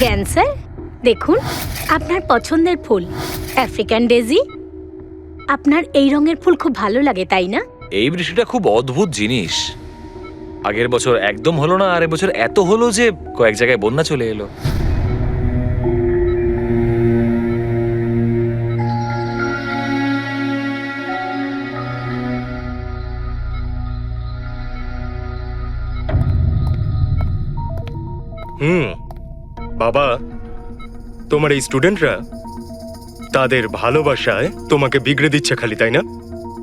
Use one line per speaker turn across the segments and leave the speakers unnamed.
জ্ঞান স্যার, দেখুন আপনার পছন্দের ফুল আফ্রিকান ডেজি। আপনার এই রঙের ফুল খুব ভালো লাগে, তাই না?
এই বৃষ্টিটা খুব অদ্ভুত জিনিস। আগের বছর একদম হলো না, আর এবছর এত হলো যে কয়েক জায়গায় বন্যা চলে এলো।
বাবা, তোমার এই স্টুডেন্টরা তাদের ভালোবাসায় তোমাকে বিগড়ে দিচ্ছে খালি, তাই না?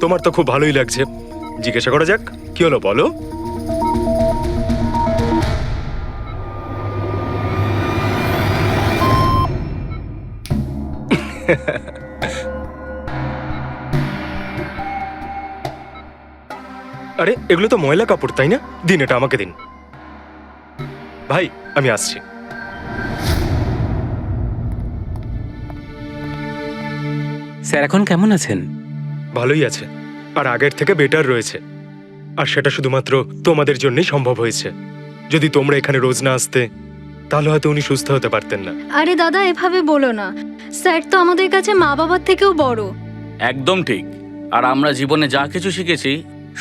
তোমার তো খুব ভালোই লাগছে। জিজ্ঞাসা করা যাক, কি হলো বলো? আরে এগুলো তো ময়লা কাপড়, তাই না? দিন, এটা আমাকে দিন। ভাই, আমি আসছি।
স্যার এখন কেমন আছেন?
ভালোই আছে, আর আগের থেকে বেটার রয়েছে। আর সেটা শুধুমাত্র তোমাদের জন্যই সম্ভব হয়েছে। যদি তোমরা এখানে রোজ না আসতে, তাহলে হয়তো উনি সুস্থ হতে পারতেন না।
আরে দাদা, এভাবে বলো না। স্যার তো আমাদের কাছে মা বাবার থেকেও বড়।
একদম ঠিক। আর আমরা জীবনে যা কিছু শিখেছি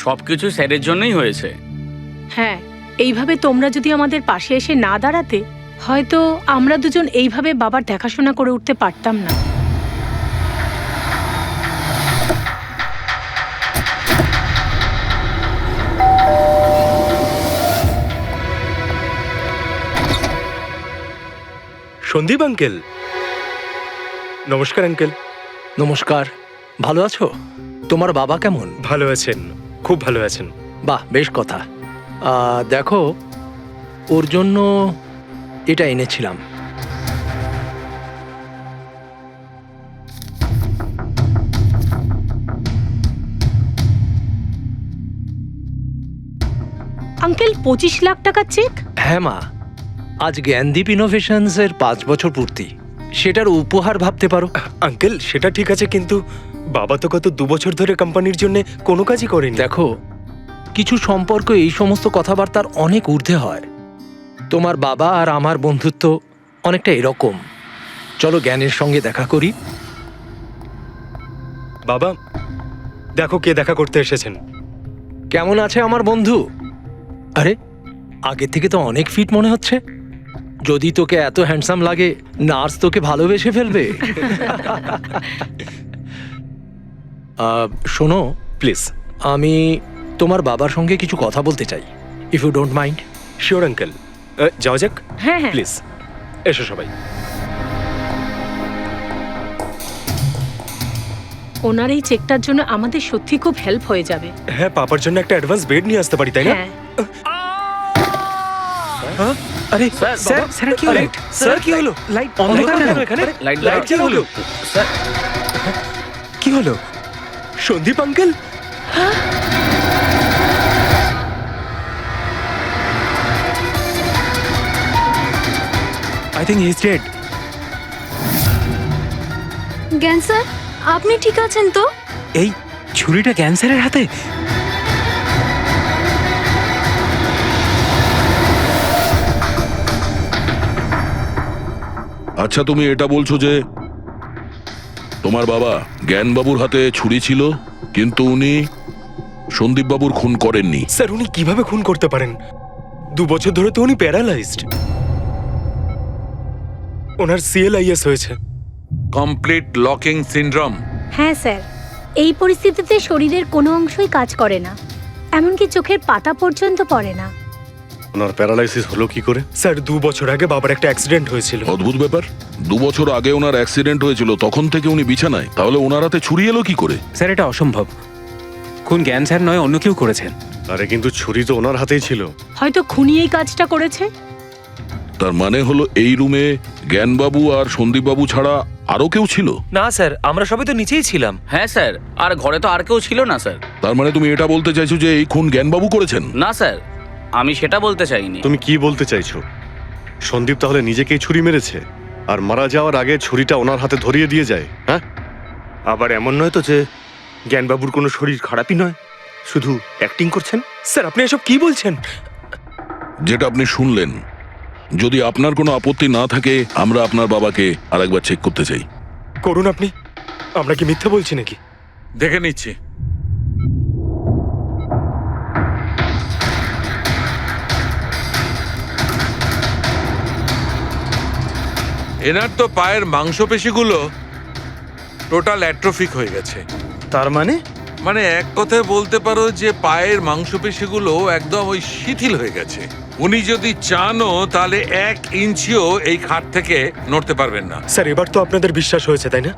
সবকিছু স্যারের জন্যই হয়েছে।
হ্যাঁ, এইভাবে তোমরা যদি আমাদের পাশে এসে না দাঁড়াতে, হয়তো আমরা দুজন এইভাবে বাবার দেখাশোনা করে উঠতে পারতাম না।
সন্দীপ আঙ্কেল, নমস্কার আঙ্কেল।
নমস্কার। ভালো আছো? তোমার বাবা কেমন?
ভালো আছেন, খুব ভালো আছেন।
বাহ, বেশ কথা। দেখো, ওর জন্য এটা এনেছিলাম।
আঙ্কেল, 25 লাখ টাকার চেক?
হ্যাঁ মা, আজ জ্ঞানদীপ ইনোভেশনস এর 5 বছর পূর্তি। সেটার উপহার ভাবতে পারো।
আঙ্কেল, সেটা ঠিক আছে, কিন্তু বাবা তো গত 2 বছর ধরে কোম্পানির জন্য কোনো কাজই করেনি।
দেখো, কিছু সম্পর্ক এই সমস্ত কথাবার্তার অনেক ঊর্ধ্বে হয়। তোমার বাবা আর আমার বন্ধুত্ব অনেকটা এরকম। চলো জ্ঞানের সঙ্গে দেখা করি।
বাবা, দেখো কে দেখা করতে এসেছেন।
কেমন আছে আমার বন্ধু? আরে, আগে থেকে তো অনেক ফিট মনে হচ্ছে। যদি তোকে এত হ্যান্ডসাম লাগে, নার্স তোকে ভালোবেসে ফেলবে। শোনো
প্লিজ।
আমি তোমার বাবার সঙ্গে কিছু কথা বলতে চাই, if you don't mind.
Sure uncle, যাও যাক।
হ্যাঁ হ্যাঁ।
প্লিজ এসো সবাই।
ওনার এই চেকটার জন্য আমাদের সত্যি খুব হেল্প হয়ে যাবে।
হ্যাঁ, পাপার জন্য একটা অ্যাডভান্স বেড নিয়ে আসতে পারি, তাই না?
হ্যাঁ।
আরে
স্যার,
স্যার, স্যার কি হলো?
স্যার, কি হলো?
লাইট
অন্ধকার
কেন?
কেন এখানে?
লাইট
লাইট কি হলো?
স্যার,
কি হলো?
Sandeep uncle,
I think he is dead.
Gyan sir, আপনি ঠিক আছেন তো?
এই ছুরিটা ক্যান্সারের হাতে?
আচ্ছা, তুমি এটা বলছো যে তোমার বাবা জ্ঞানবাবুর হাতে ছুরি ছিল, কিন্তু উনি সন্দীপবাবুর খুন করেননি।
স্যার উনি কিভাবে খুন করতে পারেন? 2 বছর ধরে তো উনি প্যারালাইজড। ওনার CLIS হয়েছে।
Complete locking syndrome.
হ্যাঁ স্যার, এই পরিস্থিতিতে শরীরের কোনো অংশই কাজ করে না, এমনকি চোখের পাতা পর্যন্ত পড়ে না।
ওনার প্যারালাইসিস হলো কি করে?
স্যার 2 বছর আগে বাবার একটা অ্যাক্সিডেন্ট হয়েছিল।
অদ্ভুত ব্যাপার, 2 বছর আগে ওনার অ্যাক্সিডেন্ট হয়েছিল, তখন থেকে উনি বিছানায়। তাহলে ওনার হাতে ছুরি এলো কি করে?
স্যার এটা অসম্ভব। খুন জ্ঞান স্যার নয়, অন্য কেউ করেছেন।
আরে কিন্তু ছুরি তো ওনার হাতেই ছিল।
হয়তো খুনি এই কাজটা করেছে।
তার মানে হলো এই রুমে জ্ঞানবাবু আর সন্দীপবাবু ছাড়া আরো কেউ ছিল?
না স্যার, আমরা সবাই তো নিচেই ছিলাম।
হ্যাঁ স্যার, আর ঘরে তো আর কেউ ছিল না স্যার।
তার মানে তুমি এটা বলতে চাইছো যে এই খুন জ্ঞানবাবু করেছেন?
না স্যার, আমি সেটা বলতে চাইনি।
তুমি কি বলতে চাইছো? সন্দীপ তাহলে নিজেকেই ছুরি মেরেছে, আর মারা যাওয়ার আগে ছুরিটা ওনার হাতে ধরিয়ে দিয়ে যায়? হ্যাঁ, আবার এমন নয় তো যে জ্ঞানবাবুর কোনো শরীর খারাপই নয়, শুধু অ্যাক্টিং করছেন?
স্যার আপনি এসব কি বলছেন?
যেটা আপনি শুনলেন, যদি আপনার কোনো আপত্তি না থাকে আমরা আপনার বাবাকে আরেকবার চেক করতে চাই।
করুন আপনি। আমরা কি মিথ্যা বলছি নাকি?
দেখে নিচ্ছি। এনার তো পায়ের মাংসপেশিগুলো টোটাল অ্যাট্রোফিক হয়ে গেছে।
তার মানে?
মানে এক কথায় বলতে পারো যে পায়ের মাংসপেশিগুলো একদম ওই শিথিল হয়ে গেছে। উনি যদি চানও তাহলে 1 ইঞ্চিও এই খাট থেকে নড়তে পারবেন না।
স্যার, এবার তো আপনাদের বিশ্বাস হয়েছে তাই না,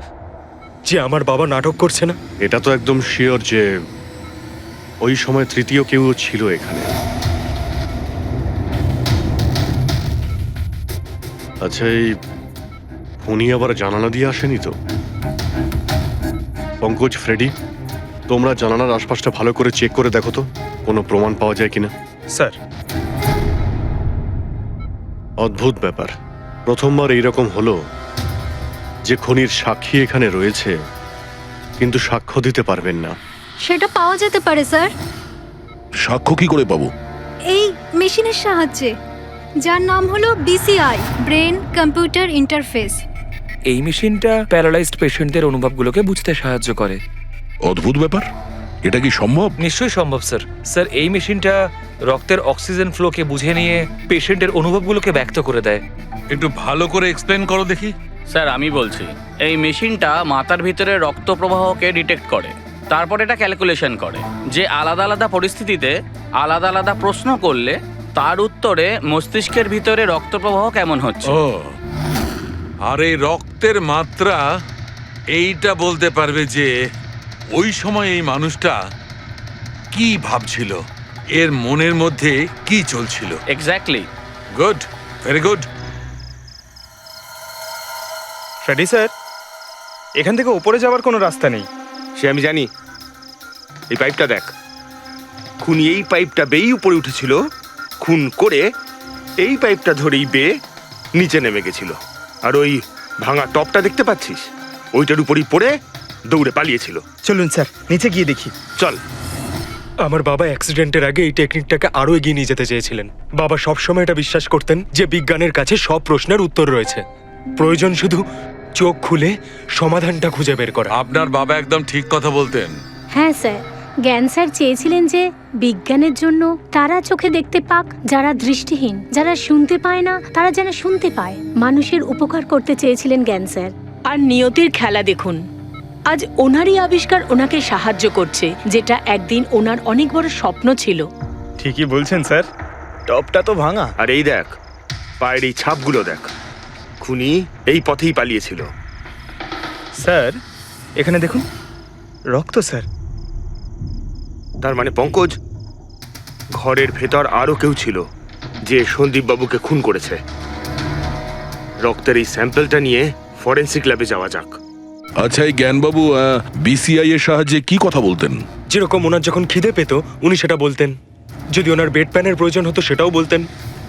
যে আমার বাবা নাটক করছে না?
এটা তো একদম শিওর যে ওই সময় তৃতীয় কেউ ছিল এখানে। আচ্ছা, এই উনি আবার জানালা দিয়ে আসেনি তো? পঙ্কজ, ফ্রেডি, তোমরা জানালার আশপাশটা ভালো করে চেক করে দেখো তো কোনো প্রমাণ পাওয়া যায় কিনা।
স্যার,
অদ্ভুত ব্যাপার, প্রথমবার এইরকম হলো যে খুনির সাক্ষী এখানে রয়েছে কিন্তু সাক্ষ্য দিতে পারবেন না।
সেটা পাওয়া যেতে পারে স্যার,
সাক্ষ্য কি করে পাবো?
এই মেশিনের সাহায্যে, যার নাম হলো BCI, ব্রেন কম্পিউটার ইন্টারফেস।
এই মেশিনটা প্যারালাইজড পেশেন্টদের অনুভবগুলোকে বুঝতে সাহায্য করে।
অদ্ভুত ব্যাপার, এটা কি সম্ভব?
নিশ্চয়ই সম্ভব স্যার। স্যার, এই মেশিনটা রক্তের অক্সিজেন ফ্লোকে বুঝে নিয়ে পেশেন্টের অনুভবগুলোকে ব্যক্ত করে দেয়।
একটু ভালো করে এক্সপ্লেন করো দেখি।
স্যার আমি বলছি, এই মেশিনটা মাথার ভিতরে রক্ত প্রবাহকে ডিটেক্ট করে, তারপর এটা ক্যালকুলেশন করে যে আলাদা আলাদা পরিস্থিতিতে আলাদা আলাদা প্রশ্ন করলে তার উত্তরে মস্তিষ্কের ভিতরে রক্ত প্রবাহ কেমন হচ্ছে।
ও, আর এই রক্তের মাত্রা এইটা বলতে পারবে যে ওই সময় এই মানুষটা কি ভাবছিল, এর মনের মধ্যে কি চলছিল।
Exactly.
Good, very good.
Freddie sir, এখান থেকে ওপরে যাওয়ার কোনো রাস্তা নেই।
সে আমি জানি। এই পাইপটা দেখ, খুনি এই পাইপটা বেয়েই উপরে উঠেছিল, খুন করে এই পাইপটা ধরেই বেয়ে নিচে নেমে গেছিল। আর ওই ভাঙা টপটা দেখতে পাচ্ছিস, ওইটার উপরই পড়ে দৌড়ে পালিয়েছিল।
চলুন স্যার, নিচে গিয়ে দেখি।
চল।
আমার বাবা অ্যাক্সিডেন্টের আগে এই টেকনিকটাকে আরো এগিয়ে নিয়ে যেতে চেয়েছিলেন। বাবা সবসময় এটা বিশ্বাস করতেন যে বিজ্ঞানের কাছে সব প্রশ্নের উত্তর রয়েছে, প্রয়োজন শুধু চোখ খুলে সমাধানটা খুঁজে বের করা।
আপনার বাবা একদম ঠিক কথা বলতেন।
হ্যাঁ স্যার, জ্ঞান স্যার চেয়েছিলেন যে বিজ্ঞানের জন্য তারা চোখে দেখতে পাক যারা দৃষ্টিহীন, যারা শুনতে পায় না তারা যেন শুনতে পায়। মানুষের উপকার করতে চেয়েছিলেন জ্ঞান স্যার। আর নিয়তির খেলা দেখুন, আজ ওনারই আবিষ্কার ওনাকে সাহায্য করছে, যেটা একদিন ওনার অনেক বড় স্বপ্ন ছিল।
ঠিকই বলছেন স্যার, টপটা তো ভাঙা।
আর এই দেখ, পায়ের এই ছাপগুলো দেখ, খুনি এই পথেই পালিয়েছিল।
স্যার, এখানে দেখুন, রক্ত স্যার।
তার মানে পঙ্কজ, ঘরের ভেতর আরো কেউ ছিল যে সন্দীপ বাবুকে খুন করেছে। রক্তের এই স্যাম্পলটা নিয়ে ফরেন্সিক ল্যাবে যাওয়া যাক।
আচ্ছা, এই জ্ঞানবাবু BCI এর সাহায্যে কি কথা বলতেন?
যেরকম ওনার যখন খিদে পেত উনি সেটা বলতেন, যদি ওনার বেড প্যানের প্রয়োজন হতো সেটাও বলতেন,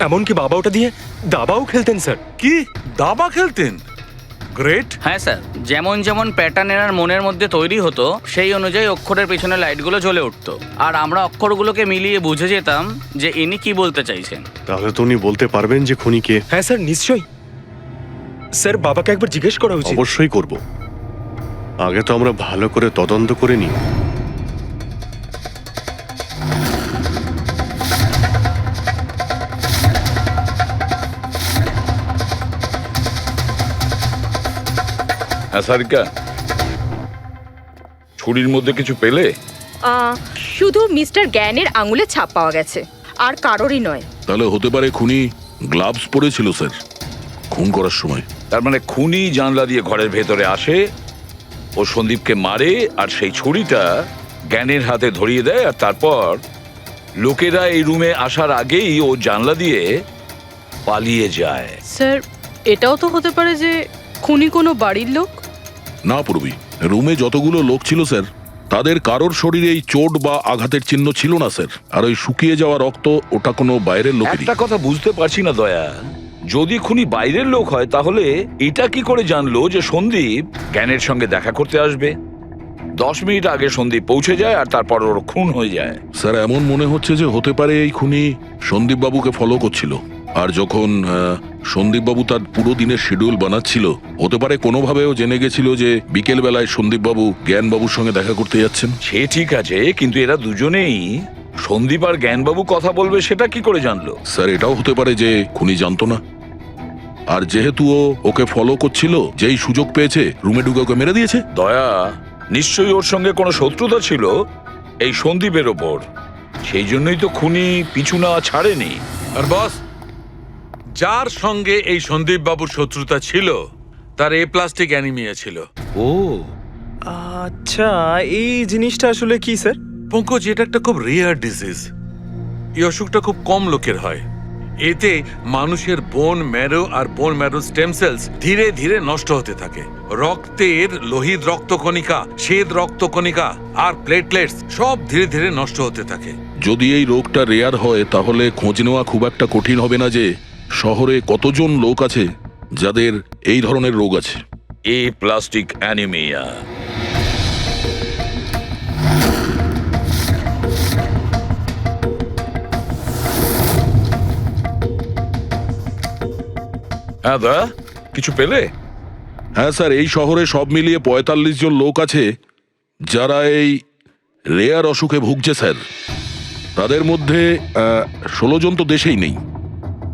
এমনকি বাবা ওটা দিয়ে দাবাও খেলতেন স্যার।
কি দাবা খেলতেন? গ্রেট।
হ্যাঁ স্যার, যেমন যেমন প্যাটার্ন এনার মনের মধ্যে তৈরি হতো সেই অনুযায়ী অক্ষরের পেছনে লাইটগুলো জ্বলে উঠতো, আর আমরা অক্ষরগুলোকে মিলিয়ে বুঝে যেতাম যে ইনি কি বলতে চাইছেন।
তাহলে তো উনি বলতে পারবেন যে খুনি কে।
হ্যাঁ স্যার, নিশ্চয়ই। স্যার, বাবাকে একবার জিজ্ঞেস করা উচিত।
অবশ্যই করব, আগে তো আমরা ভালো করে তদন্ত করে নিই।
সারিকা, ছুরির মধ্যে কিছু পেলে?
শুধু মিস্টার জ্ঞানের আঙুলের ছাপ পাওয়া গেছে, আর কারোরই নয়।
তাহলে হতে পারে খুনি গ্লাভস পরেছিল স্যার খুন করার সময়।
তার মানে খুনি জানলা দিয়ে ঘরের ভেতরে আসে, ও সন্দীপকে মারে, আর সেই ছুরিটা জ্ঞানের হাতে ধরিয়ে দেয়, আর তারপর লোকেরা এই রুমে আসার আগেই ও জানলা দিয়ে পালিয়ে যায়।
স্যার, এটাও তো হতে পারে যে খুনি কোনো বাড়ির লোক।
না পূর্বী, রুমে যতগুলো লোক ছিল স্যার, তাদের কারোর শরীরে এই চোট বা আঘাতের চিহ্ন ছিল না স্যার। আর ওই শুকিয়ে যাওয়া রক্ত, ওটা কোনো বাইরের লোকেরই।
একটা কথা বুঝতে পারছি না দয়া, যদি খুনি বাইরের লোক হয় তাহলে এটা কি করে জানলো যে সন্দীপ জ্ঞানের সঙ্গে দেখা করতে আসবে? 10 মিনিট আগে সন্দীপ পৌঁছে যায় আর তারপর ওর খুন হয়ে যায়।
স্যার, এমন মনে হচ্ছে যে হতে পারে এই খুনি সন্দীপ বাবুকে ফলো করছিল, আর যখন সন্দীপবাবু তার পুরো দিনের শিডিউল বানাচ্ছিল, হতে পারে কোনোভাবেও জেনে গেছিল যে বিকেল বেলায় সন্দীপবাবু জ্ঞানবাবুর সঙ্গে দেখা করতে যাচ্ছেন।
সে ঠিক আছে, কিন্তু এরা দুজনেই সন্দীপ আর জ্ঞানবাবু কথা বলবে সেটা কি করে জানলো?
স্যার, এটাও হতে পারে যে খুনি জানতো না, আর যেহেতু ও ওকে ফলো করছিল, যেই সুযোগ পেয়েছে রুমে ঢুকে ওকে মেরে দিয়েছে।
দয়া, নিশ্চয়ই ওর সঙ্গে কোনো শত্রুতা ছিল এই সন্দীপের ওপর, সেই জন্যই তো খুনি পিছু না ছাড়েনি।
আর বস, যার সঙ্গে এই সন্দীপ বাবুর শত্রুতা ছিল তার প্লাস্টিক অ্যানিমিয়া ছিল।
ও
আচ্ছা, এই জিনিসটা আসলে কি স্যার?
পঙ্কজ, এটা একটা খুব রেয়ার ডিজিজ। এই অসুখটা খুব কম লোকের হয়। এতে মানুষের বোন ম্যারো আর বোন ম্যারো স্টেম সেলস ধীরে ধীরে নষ্ট হতে থাকে। রক্তের লোহিত রক্তকণিকা, শ্বেত রক্তকণিকা আর প্লেটলেটস সব ধীরে ধীরে নষ্ট হতে থাকে।
যদি এই রোগটা রেয়ার হয়, তাহলে খোঁজ নেওয়া খুব একটা কঠিন হবে না যে শহরে কতজন লোক আছে যাদের এই ধরনের রোগ আছে।
Plastic anaemia. হ্যাঁ দা, কিছু পেলে?
হ্যাঁ স্যার, এই শহরে সব মিলিয়ে ৪৫ জন লোক আছে যারা এই রেয়ার অসুখে ভুগছে স্যার। তাদের মধ্যে ১৬ জন তো দেশেই নেই।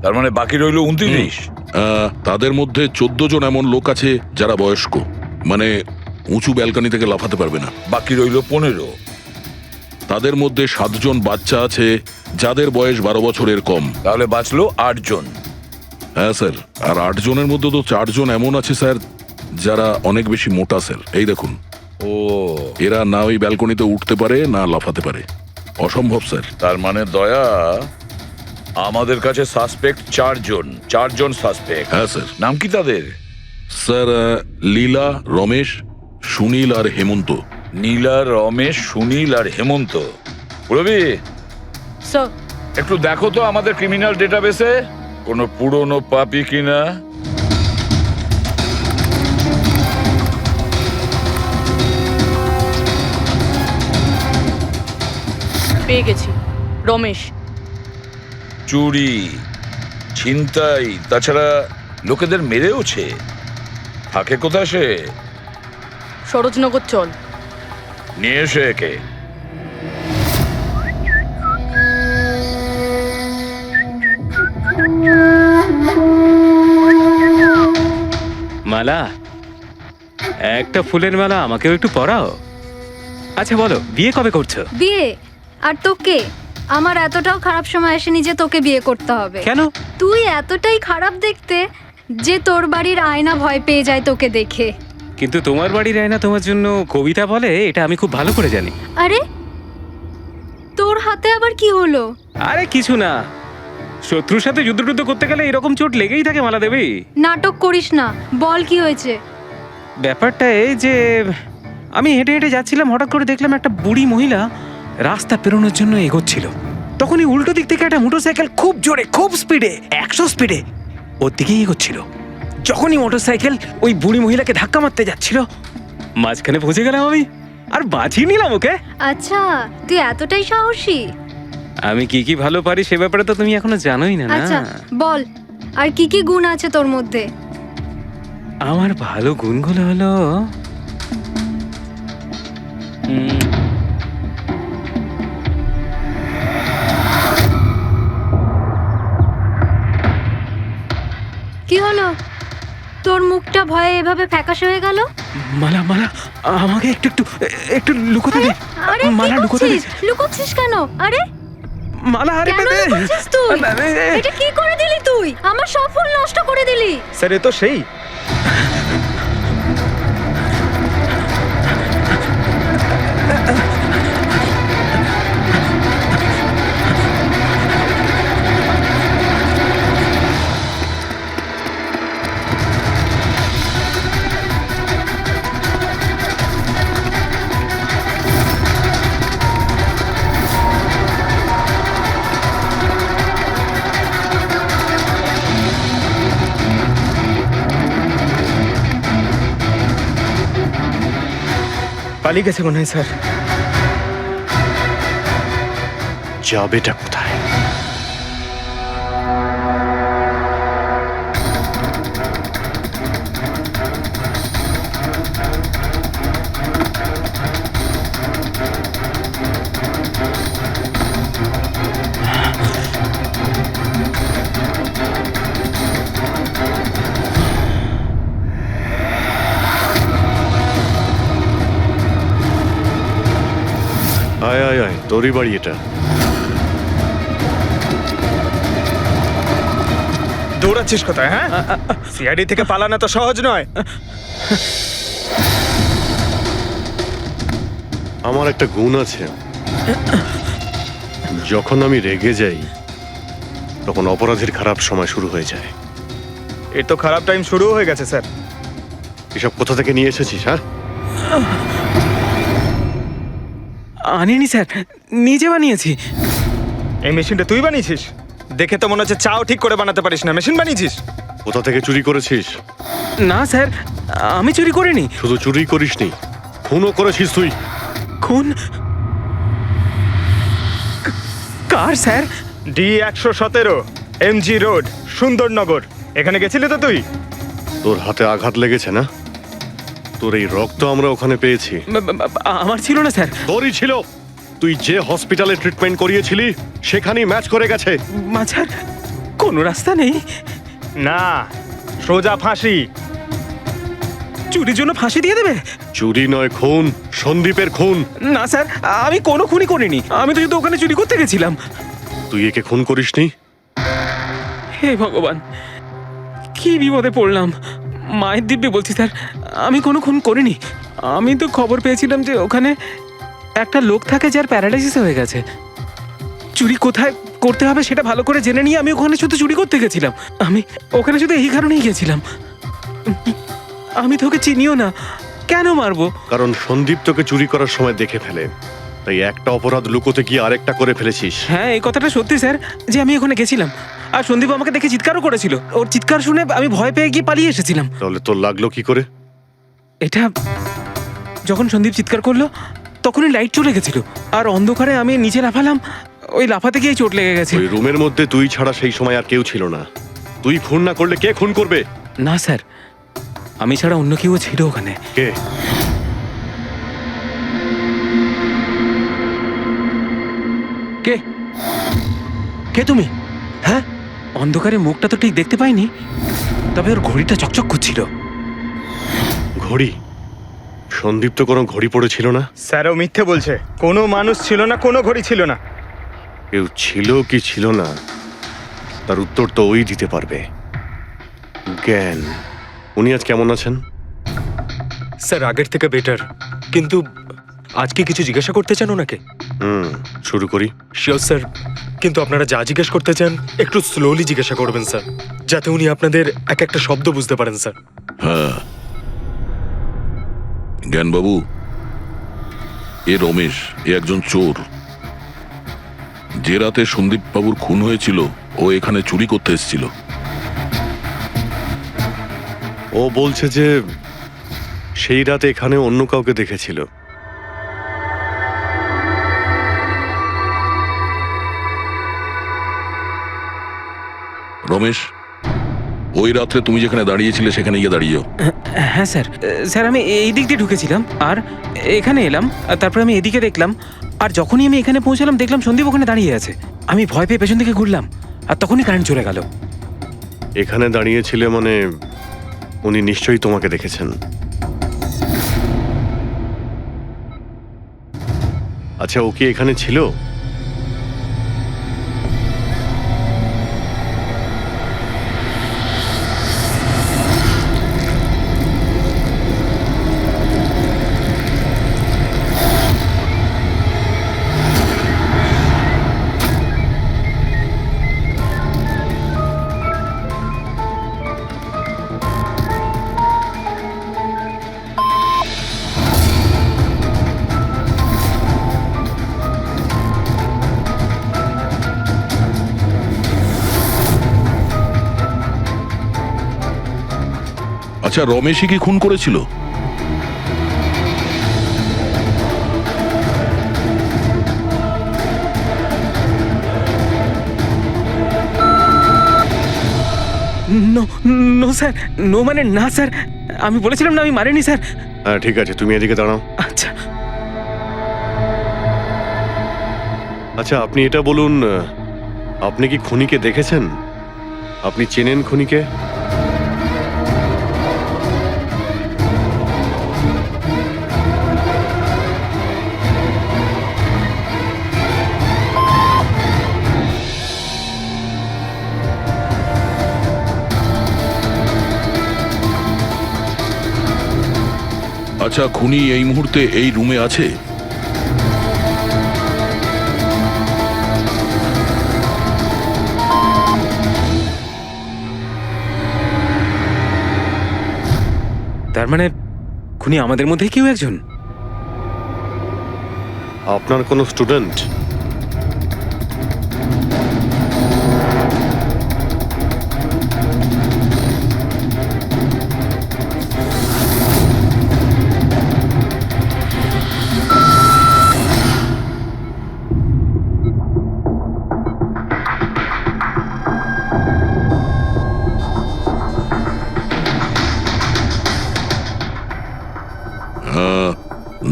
তার মানে বাকি রইল ২৯।
তাদের মধ্যে ১৪ জন এমন লোক আছে যারা বয়স্ক, মানে উঁচু ব্যালকনি থেকে লাফাতে পারবে না।
বাকি রইল ১৫।
তাদের মধ্যে ৭ জন বাচ্চা আছে যাদের বয়স ১২ বছরের কম।
তাহলে বাঁচলো ৮ জন।
হ্যাঁ স্যার, আর ৮ জনের মধ্যে তো ৪ জন এমন আছে স্যার যারা অনেক বেশি মোটা স্যার। এই দেখুন,
ও,
এরা না ওই ব্যালকনিতে উঠতে পারে না লাফাতে পারে। অসম্ভব স্যার।
তার মানে দয়া, আমাদের কাছে সাসপেক্ট ৪ জন। ৪ জন সাসপেক্ট।
হ্যাঁ স্যার।
নাম কি তাদের?
স্যার, লীলা, রমেশ, সুনীল আর হেমন্ত।
নীলা, রমেশ, সুনীল আর হেমন্ত। রবি,
স্যার,
একটু দেখো তো আমাদের ক্রিমিনাল ডেটাবেসে কোনো পুরনো পাপি কিনা।
পেয়ে গেছি। রমেশ।
চুরি, ছিনতাই, তাছাড়া লোকেদের মেরেওছে। থাকে কোথায় সে?
সরোজনগর চল।
নিয়ে এসে একে।
মালা, একটা ফুলের মালা আমাকেও একটু পরাও। আচ্ছা বলো, বিয়ে কবে করছো?
বিয়ে? আর তোকে? আমার এতটাও খারাপ সময় আসেনি যে তোকে বিয়ে করতে হবে।
কেন?
তুই এতটাই খারাপ দেখতে যে তোর বাড়ির আয়না ভয় পেয়ে যায় তোকে দেখে।
কিন্তু তোমার বাড়ির আয়না তোমার জন্য কবিতা বলে, এটা আমি খুব ভালো করে জানি।
আরে, তোর হাতে আবার কি হলো?
আরে কিছু না, শত্রুর সাথে যুদ্ধ করতে গেলে এরকম চোট লেগেই থাকে মালা দেবী।
নাটক করিস না, বল কি হয়েছে?
ব্যাপারটা এই যে আমি হেঁটে হেঁটে যাচ্ছিলাম, হঠাৎ করে দেখলাম একটা বুড়ি মহিলা রাস্তা পেরোনোর জন্য এগোচ্ছিল। তখনই উল্টো দিক থেকে একটা মোটরসাইকেল খুব জোরে, খুব স্পিডে, ১০০ স্পিডে ওর দিকেই এগোচ্ছিল। যখনই মোটরসাইকেল ওই বুড়ি মহিলাকে ধাক্কা মারতে যাচ্ছিল, মাঝখানে পৌঁছে গেলাম আমি আর বাঁচিয়ে নিলাম ওকে।
আচ্ছা, তুই এতটাই সাহসী?
আমি কি কি ভালো পারি সে ব্যাপারে তো তুমি এখনো জানোই না।
আচ্ছা বল, আর কি কি গুণ আছে তোর মধ্যে?
আমার ভালো গুণগুলো হলো
কি হলো? তোর মুখটা ভয়ে এভাবে ফ্যাকাশে হয়ে গেল?
মালা, মালা আমাকে একটু একটু একটু লুকোতে দে।
আরে
মালা লুকোতে দে।
লুকোচ্ছিস কেন? আরে
মালা, আরে
কেন লুকোচ্ছিস তুই? এটা কি করে দিলি তুই? আমার সব ফুল নষ্ট করে দিলি।
স্যার, এ তো সেই। পালিয়ে গেছে মনে হয় স্যার। যাবেটা কোথায়? আয় আয় আয়, তোরই বাড়ি এটা।
দৌড়াচ্ছিস কোথায়? হ্যাঁ, সিআইডি থেকে পালানো তো সহজ নয়।
আমার একটা গুণ আছে, যখন আমি রেগে যাই তখন অপরাধীর খারাপ সময় শুরু হয়ে যায়।
এর তো খারাপ টাইম শুরু হয়ে গেছে স্যার।
এসব কোথা থেকে নিয়ে এসেছিস? হ্যাঁ,
আনিনি স্যার, নিজে বানিয়েছি। এই মেশিনটা তুই বানিয়েছিস? দেখে তো মনে হচ্ছে চাও ঠিক করে বানাতে পারিস না, মেশিন বানিয়েছিস।
কোথা থেকে চুরি করেছিস?
না স্যার, আমি চুরি করিনি।
শুধু চুরি করিসনি, খুনও করেছিস তুই।
খুন? কার sir? D117 MG road, Sundarnagar. এখানে গেছিলি তো তুই?
তোর হাতে আঘাত লেগেছে না? তোর এই রক্ত আমরা ওখানে পেয়েছি।
আমার ছিল না স্যার।
তোরই ছিল। তুই যে হসপিটালে ট্রিটমেন্ট করিয়েছিলি সেখানেই ম্যাচ করে গেছে।
মাঝার কোনো রাস্তা নেই? না, সোজা ফাঁসি। চুরির জন্য ফাঁসি দিয়ে দেবে?
চুরি নয়, খুন। সন্দীপের খুন।
না স্যার, আমি কোনো খুনই করিনি। আমি তো শুধু ওখানে চুরি করতে গেছিলাম।
তুই একে খুন করিসনি?
হে ভগবান, কি বিপদে পড়লাম। মায়ের দিব্যে বলছি স্যার, আমি কোনো খুন করিনি। আমি তো খবর পেয়েছিলাম যে ওখানে একটা লোক থাকে যার প্যারালাইসিস হয়ে গেছে। চুরি কোথায় করতে হবে সেটা ভালো করে জেনে নিয়ে আমি ওখানে শুধু চুরি করতে গেছিলাম। আমি ওখানে শুধু এই কারণেই গেছিলাম। আমি তোকে চিনিও না, কেন মারবো?
কারণ সন্দীপ তোকে চুরি করার সময় দেখে ফেলে, তাই একটা অপরাধ লুকোতে গিয়ে আরেকটা করে ফেলেছিস।
হ্যাঁ, এই কথাটা সত্যি স্যার, যে আমি ওখানে গেছিলাম আর সন্দীপ আমাকে দেখে চিৎকারও করেছিল। ওর চিৎকার শুনে আমি ভয় পেয়ে গিয়ে পালিয়ে এসেছিলাম।
তাহলে তোর লাগলো কি করে?
এটা যখন সন্দীপ চিৎকার করলো তখনই লাইট চলে গেছিল আর অন্ধকারে আমি নিচে লাফালাম। ওই লাফাতে গিয়ে চোট লেগে গেছে।
ওই রুমের মধ্যে তুই ছাড়া সেই সময় আর কেউ ছিল না। তুই খুন না করলে কে খুন করবে?
না স্যার, আমি ছাড়া অন্য কেউ ছিল ওখানে।
কে?
কে কে তুমি? হ্যাঁ,
অন্ধকারে মুখটা তো ঠিক দেখতে পাইনি, তবে ওর ঘড়িটা চকচক করছিল।
ঘড়ি? সন্দীপ তো কোনো ঘড়ি পড়েছিল না।
স্যার, ও মিথ্যে বলছে। কোনো মানুষ ছিল না, কোনো ঘড়ি ছিল না।
কেউ ছিল কি ছিল না তার উত্তর তো ওই দিতে পারবে। জ্ঞান, উনি আজ কেমন আছেন?
স্যার আগের থেকে বেটার, কিন্তু আজকে কিছু জিজ্ঞাসা করতে চান ওনাকে?
শুরু করি।
শিওর স্যার, কিন্তু আপনারা যা জিজ্ঞেস করতে চান একটু স্লোলি জিজ্ঞাসা করবেন স্যার, যাতে উনি আপনাদের এক একটা শব্দ বুঝতে পারেন স্যার।
হ্যাঁ, জ্ঞানবাবু, এ রমেশ, এ একজন চোর। যে রাতে সন্দীপ বাবুর খুন হয়েছিল ও এখানে চুরি করতে এসেছিল।
ও বলছে যে সেই রাতে এখানে অন্য কাউকে দেখেছিল।
রমেশ, ওই রাত্রে তুমি যেখানে দাঁড়িয়েছিলে সেখানে গিয়ে দাঁড়িয়ে যাও।
হ্যাঁ স্যার। স্যার, আমি এই দিক দিয়ে ঢুকেছিলাম আর এখানে এলাম, আর তারপর আমি এদিকে দেখলাম, আর যখনই আমি এখানে পৌঁছালাম দেখলাম সন্দীপ ওখানে দাঁড়িয়ে আছে। আমি ভয় পেয়ে পেছন দিকে ঘুরলাম আর তখনই কারেন্ট চলে গেল।
এখানে দাঁড়িয়েছিলে মানে উনি নিশ্চয়ই তোমাকে দেখেছেন। আচ্ছা, ও কি এখানে ছিল?
আচ্ছা, রমেশই কি খুন করেছিল?
নো নো স্যার, নো মানে না স্যার, আমি বলেছিলাম না আমি মারিনি স্যার।
হ্যাঁ ঠিক আছে, তুমি এদিকে দাঁড়াও।
আচ্ছা
আচ্ছা, আপনি এটা বলুন, আপনি কি খুনিকে দেখেছেন? আপনি চেনেন খুনিকে?
আচ্ছা, খুনি এই মুহূর্তে এই রুমে আছে?
তার মানে খুনি আমাদের মধ্যে কেউ একজন।
আপনার কোনো স্টুডেন্ট?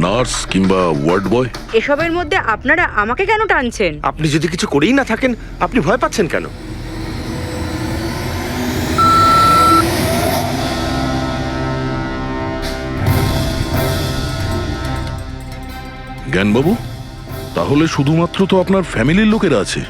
নার্স কিংবা ওয়ার্ড বয়?
এসবের মধ্যে আপনারা আমাকে কেন টানছেন?
আপনি যদি কিছু করেই না থাকেন, আপনি ভয় পাচ্ছেন কেন?
জ্ঞানবাবু, তাহলে শুধুমাত্র তো আপনার ফ্যামিলির লোকেরা আছে।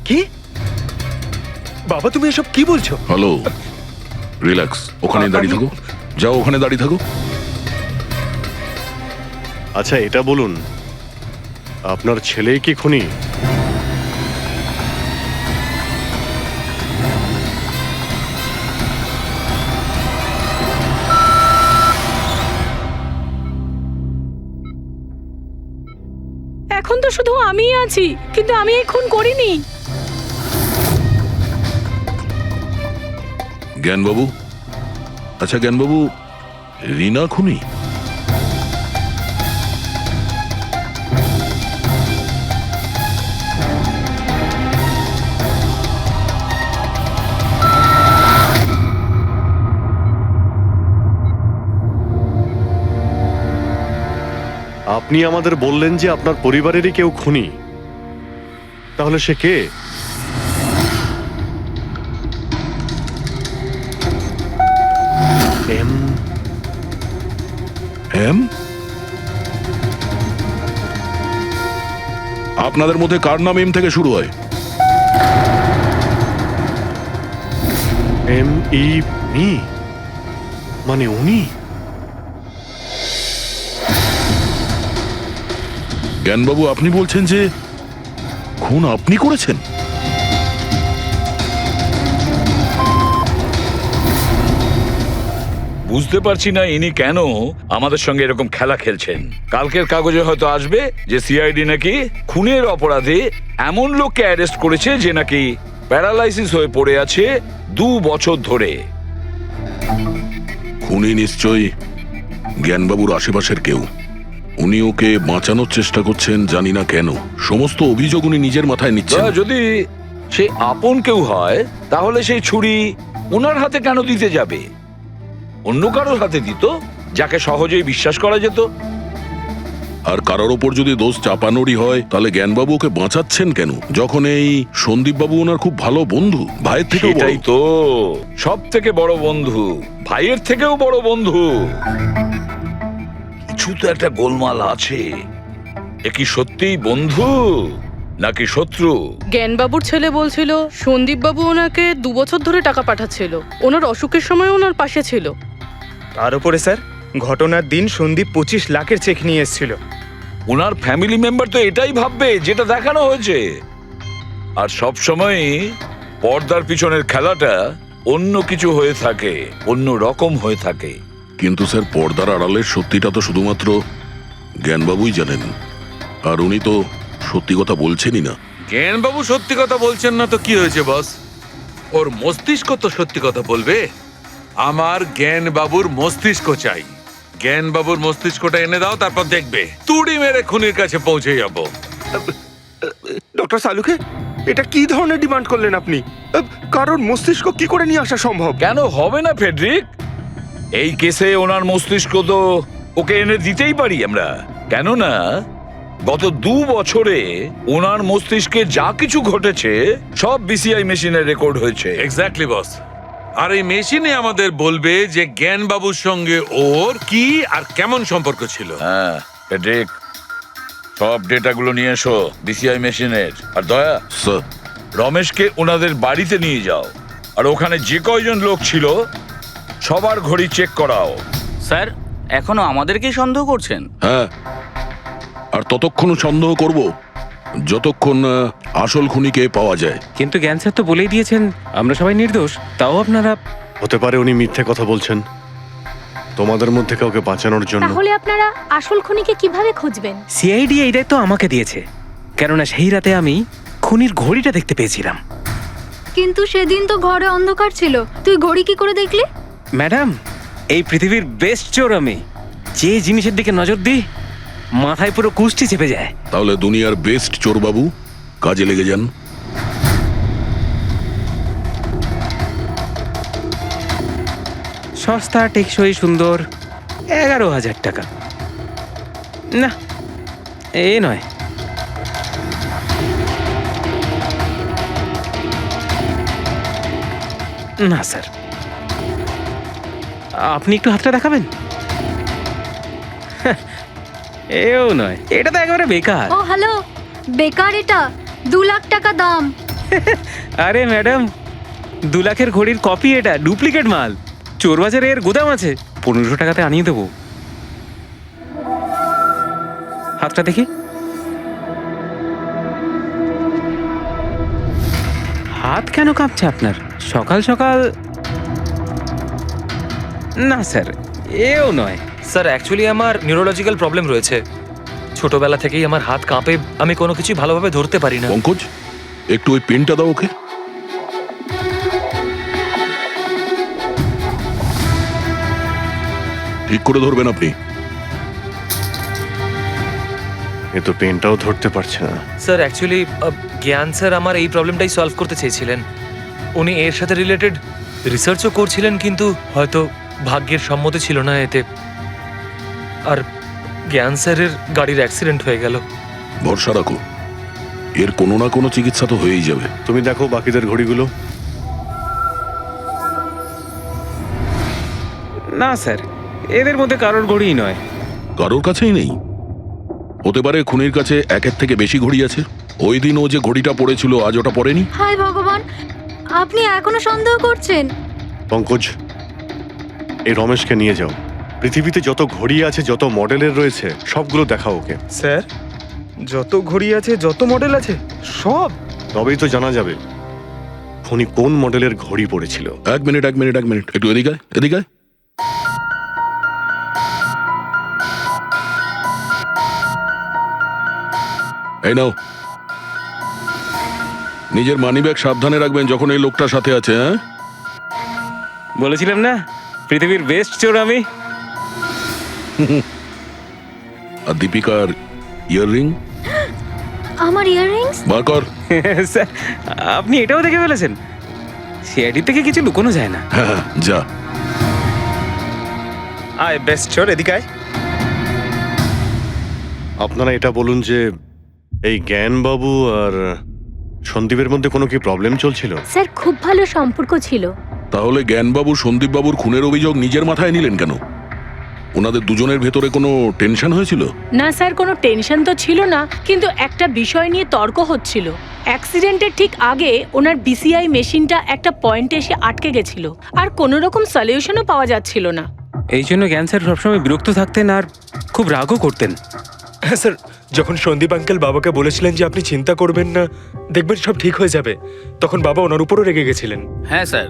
কি বাবা, তুমি এসব কি বলছো?
হ্যালো, রিল্যাক্স, ওখানে দাঁড়িয়ে থাকো। যাও, ওখানে দাঁড়িয়ে থাকো।
আচ্ছা, এটা বলুন, আপনার ছেলেই কি খুনি?
এখন তো শুধু আমিই আছি, কিন্তু আমি এই খুন করিনি।
জ্ঞানবাবু, আচ্ছা জ্ঞানবাবু, রিনা খুনি?
আপনি আমাদের বললেন যে আপনার পরিবারেরই কেউ খুনি, তাহলে সে কে? M
M? আপনাদের মধ্যে কার নাম এম থেকে শুরু হয়?
এম ই মি, মানে উনি?
জ্ঞানবাবু, আপনি বলছেন যে খুন আপনি করেছেন?
বুঝতে পারছি না ইনি কেন আমাদের সঙ্গে এরকম খেলা খেলছেন। কালকের কাগজে হয়তো আসবে যে সিআইডি নাকি খুনের অপরাধে এমন লোককে অ্যারেস্ট করেছে যে নাকি প্যারালাইসিস হয়ে পড়ে আছে 2 বছর ধরে।
খুনি নিশ্চয়ই জ্ঞানবাবুর আশেপাশের কেউ। উনি ওকে বাঁচানোর চেষ্টা করছেন, জানি না কেন। সমস্ত অভিযোগ উনি নিজের মাথায় নিচ্ছেন।
যদি সে আপন কেউ হয় তাহলে সেই ছুরি ওনার হাতে কেন দিতে যাবে? অন্য কারোর হাতে দিত, যাকে সহজেই বিশ্বাস করা যেত।
আর কারোর ওপর যদি দোষ চাপানোরই হয়, তাহলে জ্ঞানবাবু ওকে বাঁচাচ্ছেন কেন, যখন এই সন্দীপবাবু ওনার খুব ভালো বন্ধু, ভাইয়ের থেকে?
সেটাই তো, সব থেকে বড় বন্ধু, ভাইয়ের থেকেও বড় বন্ধু। কিছু তো একটা গোলমাল আছে। এ কি সত্যিই বন্ধু নাকি শত্রু?
জ্ঞানবাবুর ছেলে বলছিল সন্দীপবাবু ওনাকে 2 বছর ধরে টাকা পাঠাচ্ছিল, ওনার অসুখের সময় ওনার পাশে ছিল।
তার উপরে স্যার, ঘটনার দিন সন্দীপ 25 লাখের চেক নিয়ে এসেছিল।
ওনার ফ্যামিলি মেম্বার তো এটাই ভাববে যেটা দেখানো হয়েছে। আর সব সময় পর্দার পিছনের খেলাটা অন্য কিছু হয়ে থাকে, অন্য রকম হয়ে থাকে।
কিন্তু স্যার, পর্দার আড়ালের সত্যিটা তো শুধুমাত্র জ্ঞানবাবুই জানেন, আর উনি তো সত্যি কথা বলছেনই না।
জ্ঞানবাবু সত্যি কথা বলছেন না তো কি হয়েছে বস? ওর মস্তিষ্ক তো সত্যি কথা বলবে। আমার জ্ঞানবাবুর মস্তিষ্ক চাই। জ্ঞানবাবুর মস্তিষ্কটা এনে দাও, তারপর দেখবে তুড়ি মেরে খুনির কাছে পৌঁছে যাবো।
ডক্টর সালুকে, এটা কি ধরনের ডিমান্ড করলেন আপনি? কারোর মস্তিষ্ক কি করে নিয়ে আসা সম্ভব?
কেন হবে না ফেডরিক? এই কেসে ওনার মস্তিষ্ক তো ওকে এনে দিতেই পারি আমরা। কেননা গত 2 বছরে ওনার মস্তিষ্কে যা কিছু ঘটেছে সব বিসিআই মেশিনে রেকর্ড হয়েছে।
এক্স্যাক্টলি বস, আর এই মেশিনে আমাদের বলবে যে জ্ঞানবাবুর সঙ্গে ওর কি আর কেমন সম্পর্ক ছিল।
হ্যাঁ ঠিক, সব ডেটাগুলো নিয়ে এসো বিসিআই মেশিনের। আর দয়া,
স্যার
রমেশকে ওনাদের বাড়িতে নিয়ে যাও, আর ওখানে যে কয়জন লোক ছিল সবার ঘড়ি চেক করাও।
স্যার এখনো আমাদেরকেই সন্দেহ করছেন?
হ্যাঁ, আর ততক্ষণ সন্দেহ করব যতক্ষণ আসল খুনিকে পাওয়া যায়।
কিন্তু জ্ঞান স্যার তো বলেই দিয়েছেন আমরা সবাই নির্দোষ, তাও আপনারা।
হতে পারে উনি মিথ্যে কথা বলছেন তোমাদের মধ্যে কাউকে বাঁচানোর জন্য।
তাহলে আপনারা আসল খুনিকে কিভাবে খুঁজবেন?
সিআইডি এই দায়িত্ব আমাকে দিয়েছে, কেননা সেই রাতে আমি খুনির ঘড়িটা দেখতে পেয়েছিলাম।
কিন্তু সেদিন তো ঘরে অন্ধকার ছিল, তুই ঘড়ি কি করে দেখলি?
ম্যাডাম, এই পৃথিবীর বেস্ট চোর আমি। যে জিনিসের দিকে নজর দিই মাথায় পুরো কুষ্টি চেপে যায়।
তাহলে দুনিয়ার বেস্ট চোরবাবু কাজে লেগে যান।
সস্তা, টেকসই, সুন্দর, 11,000 টাকা। না, এ নয়। না স্যার, আপনি একটু হাতটা দেখাবেন? এও নয়, এটা তো একেবারে বেকার।
ও হ্যালো, বেকার এটা, 2 লাখ টাকা দাম।
আরে ম্যাডাম, 2 লাখের ঘড়ির কপি, এটা ডুপ্লিকেট মাল। চোরবাজারে এর গোদাম আছে, 1500 টাকাতে আনিয়ে দেবো। হাতটা দেখি। হাত কেন কাঁপছে আপনার সকাল সকাল? না স্যার, এও নয়।
স্যার অ্যাকচুয়ালি আমার নিউরোলজিক্যাল প্রবলেম রয়েছে। ছোটবেলা থেকেই আমার হাত কাঁপে, আমি কোনো কিছু ভালোভাবে ধরতে পারি না।
পঙ্কজ, একটু ওই পেনটা দাও ওকে। ঠিক করে ধরবেন আপনি।
এ তো পেনটাও ধরতে পারছে না।
স্যার অ্যাকচুয়ালি জ্ঞান স্যার আমার এই প্রবলেমটাই সলভ করতে চেয়েছিলেন। উনি এর সাথে রিলেটেড রিসার্চও করছিলেন, কিন্তু হয়তো ভাগ্যের সম্মতি ছিল না এতে। আর জ্ঞান স্যারের গাড়ির অ্যাক্সিডেন্ট হয়ে গেল।
ভরসা রাখো, এর কোনো না কোনো চিকিৎসা তো হয়েই যাবে।
তুমি দেখো বাকিদের ঘড়িগুলো।
না স্যার, এদের মধ্যে কারোর ঘড়িই নয়।
কারোর কাছেই নেই? হতে পারে খুনির কাছে একের থেকে বেশি ঘড়ি আছে। ওই দিন ও যে ঘড়িটা পড়েছিল আজ ওটা পড়েনি।
হায় ভগবান, আপনি এখনো সন্দেহ করছেন?
পঙ্কজ, এই রমেশকে নিয়ে যাও। পৃথিবীতে যত ঘড়ি আছে, যত মডেলের রয়েছে, সবগুলো দেখাও ওকে।
স্যার, যত ঘড়ি আছে, যত মডেল আছে, সব?
তবেই তো জানা যাবে খুনি কোন মডেলের ঘড়ি পড়েছিল।
এক মিনিট, একটু এদিকে আয়, এদিকে আয়। এই নাও, নিজের মানিব্যাগ সাবধানে রাখবেন যখন এই লোকটার সাথে আছে। হ্যাঁ,
বলেছিলাম না পৃথিবীর বেস্ট চোর আমি।
আর দীপিকার ইয়াররিং
আমার ইয়াররিংস?
বার কর।
স্যার, আপনি এটাও দেখে ফেলেছেন? সিআইডি থেকে কিছু লুকোনো যায় না।
হ্যাঁ, যা।
আয় বেস্ট চোর, এদিকে আয়।
আপনারা এটা বলুন যে এই জ্ঞানবাবু আর সন্দীপের মধ্যে কোনো কি প্রবলেম চলছিল?
স্যার খুব ভালো সম্পর্ক ছিল।
তাহলে জ্ঞানবাবু সন্দীপবাবুর খুনের অভিযোগ নিজের মাথায় নিলেন কেন? ওনাদের দুজনের ভেতরে কোনো টেনশন হয়েছিল?
না স্যার, কোনো টেনশন তো ছিল না, কিন্তু একটা বিষয় নিয়ে তর্ক হচ্ছিল। অ্যাক্সিডেন্টের ঠিক আগে ওনার বিসিআই মেশিনটা একটা পয়েন্টে এসে আটকে গেছিল, আর কোনো রকম সলিউশনও পাওয়া যাচ্ছিল না।
এই জন্য জ্ঞান স্যার সবসময় বিরক্ত থাকতেন আর খুব রাগও করতেন।
হ্যাঁ স্যার, যখন সন্দীপ আঙ্কেল বাবাকে বলেছিলেন যে আপনি চিন্তা করবেন না, দেখবেন সব ঠিক হয়ে যাবে, তখন বাবা ওনার উপরও রেগে গেছিলেন।
হ্যাঁ স্যার,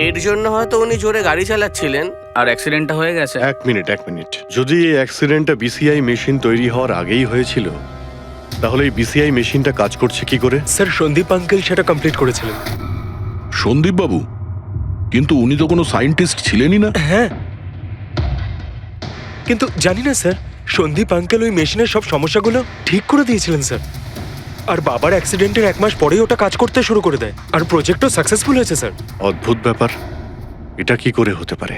এর জন্য হয়তো উনি জোরে গাড়ি চালাচ্ছিলেন আর অ্যাক্সিডেন্টটা হয়ে গেছে।
এক মিনিট। যদি এই অ্যাক্সিডেন্টটা বিসিআই মেশিন তৈরি হওয়ার আগেই হয়েছিল, তাহলে এই বিসিআই মেশিনটা কাজ করছে কি করে?
স্যার সন্দীপ আঙ্কেল সেটা কমপ্লিট করেছিলেন।
সন্দীপ বাবু? কিন্তু উনি তো কোনো সায়েন্টিস্ট ছিলেনই না।
হ্যাঁ, কিন্তু জানি না স্যার, সন্দীপ আঙ্কেল ওই মেশিনের সব সমস্যাগুলো ঠিক করে দিয়েছিলেন স্যার। আর বাবার অ্যাক্সিডেন্টের 1 মাস পরেই ওটা কাজ করতে শুরু করে দেয়, আর প্রজেক্টও সাকসেসফুল হয়েছে স্যার।
অদ্ভুত ব্যাপার, এটা কি করে হতে পারে?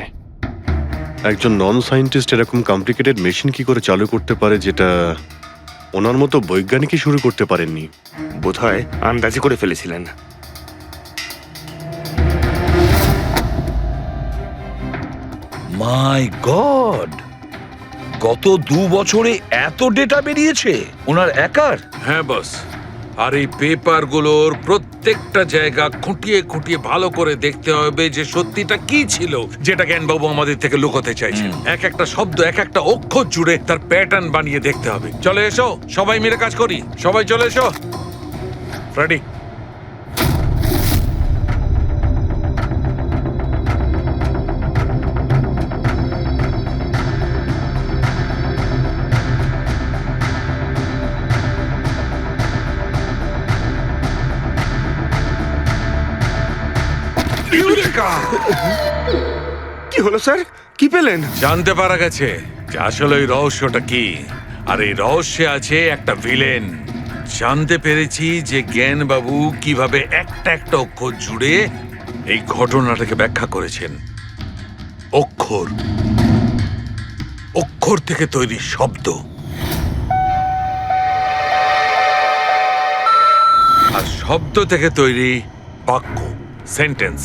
একজন নন সায়েন্টিস্ট এরকম কমপ্লিকেটেড মেশিন কি করে চালু করতে পারে, যেটা ওনার মতো বৈজ্ঞানিকই শুরু করতে পারেননি?
বোধহয় আন্দাজি করে ফেলেছিলেন।
মাই গড, গত 2 বছরে এত ডেটা বেরিয়েছে ওনার একার?
হ্যাঁ বস, আর এই পেপারগুলোর প্রত্যেকটা জায়গা খুঁটিয়ে খুঁটিয়ে ভালো করে দেখতে হবে যে সত্যিটা কি ছিল যেটা জ্ঞানবাবু আমাদের থেকে লুকোতে চাইছেন। এক একটা শব্দ, এক একটা অক্ষর জুড়ে তার প্যাটার্ন বানিয়ে দেখতে হবে। চলে এসো, সবাই মিলে কাজ করি। সবাই চলে এসো। রেডি?
কি হলো স্যার? কি পেলেন?
জানতে পারা গেছে যে আসলে ওই রহস্যটা কি, আর এই রহস্যে আছে একটা ভিলেন। জানতে পেরেছি যে জ্ঞানবাবু কিভাবে একটা একটা অক্ষর জুড়ে এই ঘটনাটাকে ব্যাখ্যা করেছেন। অক্ষর, অক্ষর থেকে তৈরি শব্দ, আর শব্দ থেকে তৈরি বাক্য, সেন্টেন্স।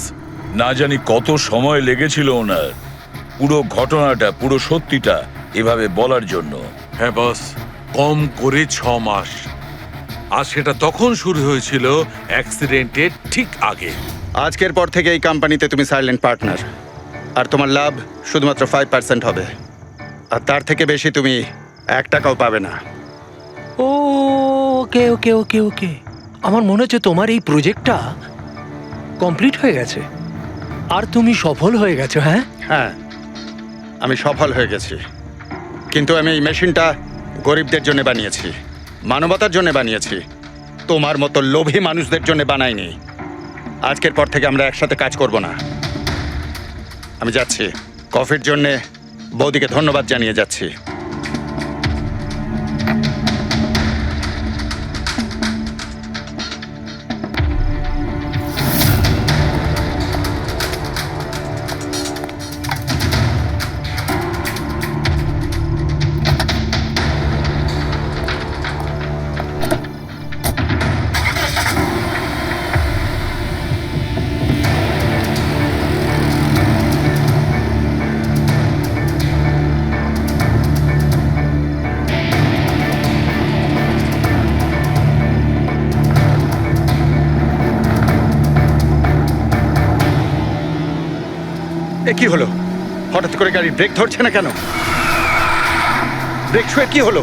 না জানি কত সময় লেগেছিল ওনার পুরো ঘটনাটা, পুরো সত্যিটা এভাবে বলার জন্য।
হ্যাঁ বস, কম করে 6 মাস। আর সেটা তখন শুরু হয়েছিল অ্যাক্সিডেন্টের ঠিক আগে।
আজকের পর থেকে এই কোম্পানিতে তুমি সাইলেন্ট পার্টনার, আর তোমার লাভ শুধুমাত্র 5% হবে, আর তার থেকে বেশি তুমি 1 টাকাও পাবে না।
ও ওকে ওকে ওকে ওকে, আমার মনে হচ্ছে তোমার এই প্রজেক্টটা কমপ্লিট হয়ে গেছে আর তুমি সফল হয়ে গেছো। হ্যাঁ
হ্যাঁ, আমি সফল হয়ে গেছি, কিন্তু আমি এই মেশিনটা গরিবদের জন্য বানিয়েছি, মানবতার জন্য বানিয়েছি, তোমার মতো লোভী মানুষদের জন্য বানাইনি। আজকের পর থেকে আমরা একসাথে কাজ করব না। আমি যাচ্ছি, কফির জন্য বৌদিকে ধন্যবাদ জানিয়ে যাচ্ছি। এ কি হলো? হঠাৎ করে গাড়ি ব্রেক ধরছে না কেন? ব্রেক ছুঁয়ে কি হলো?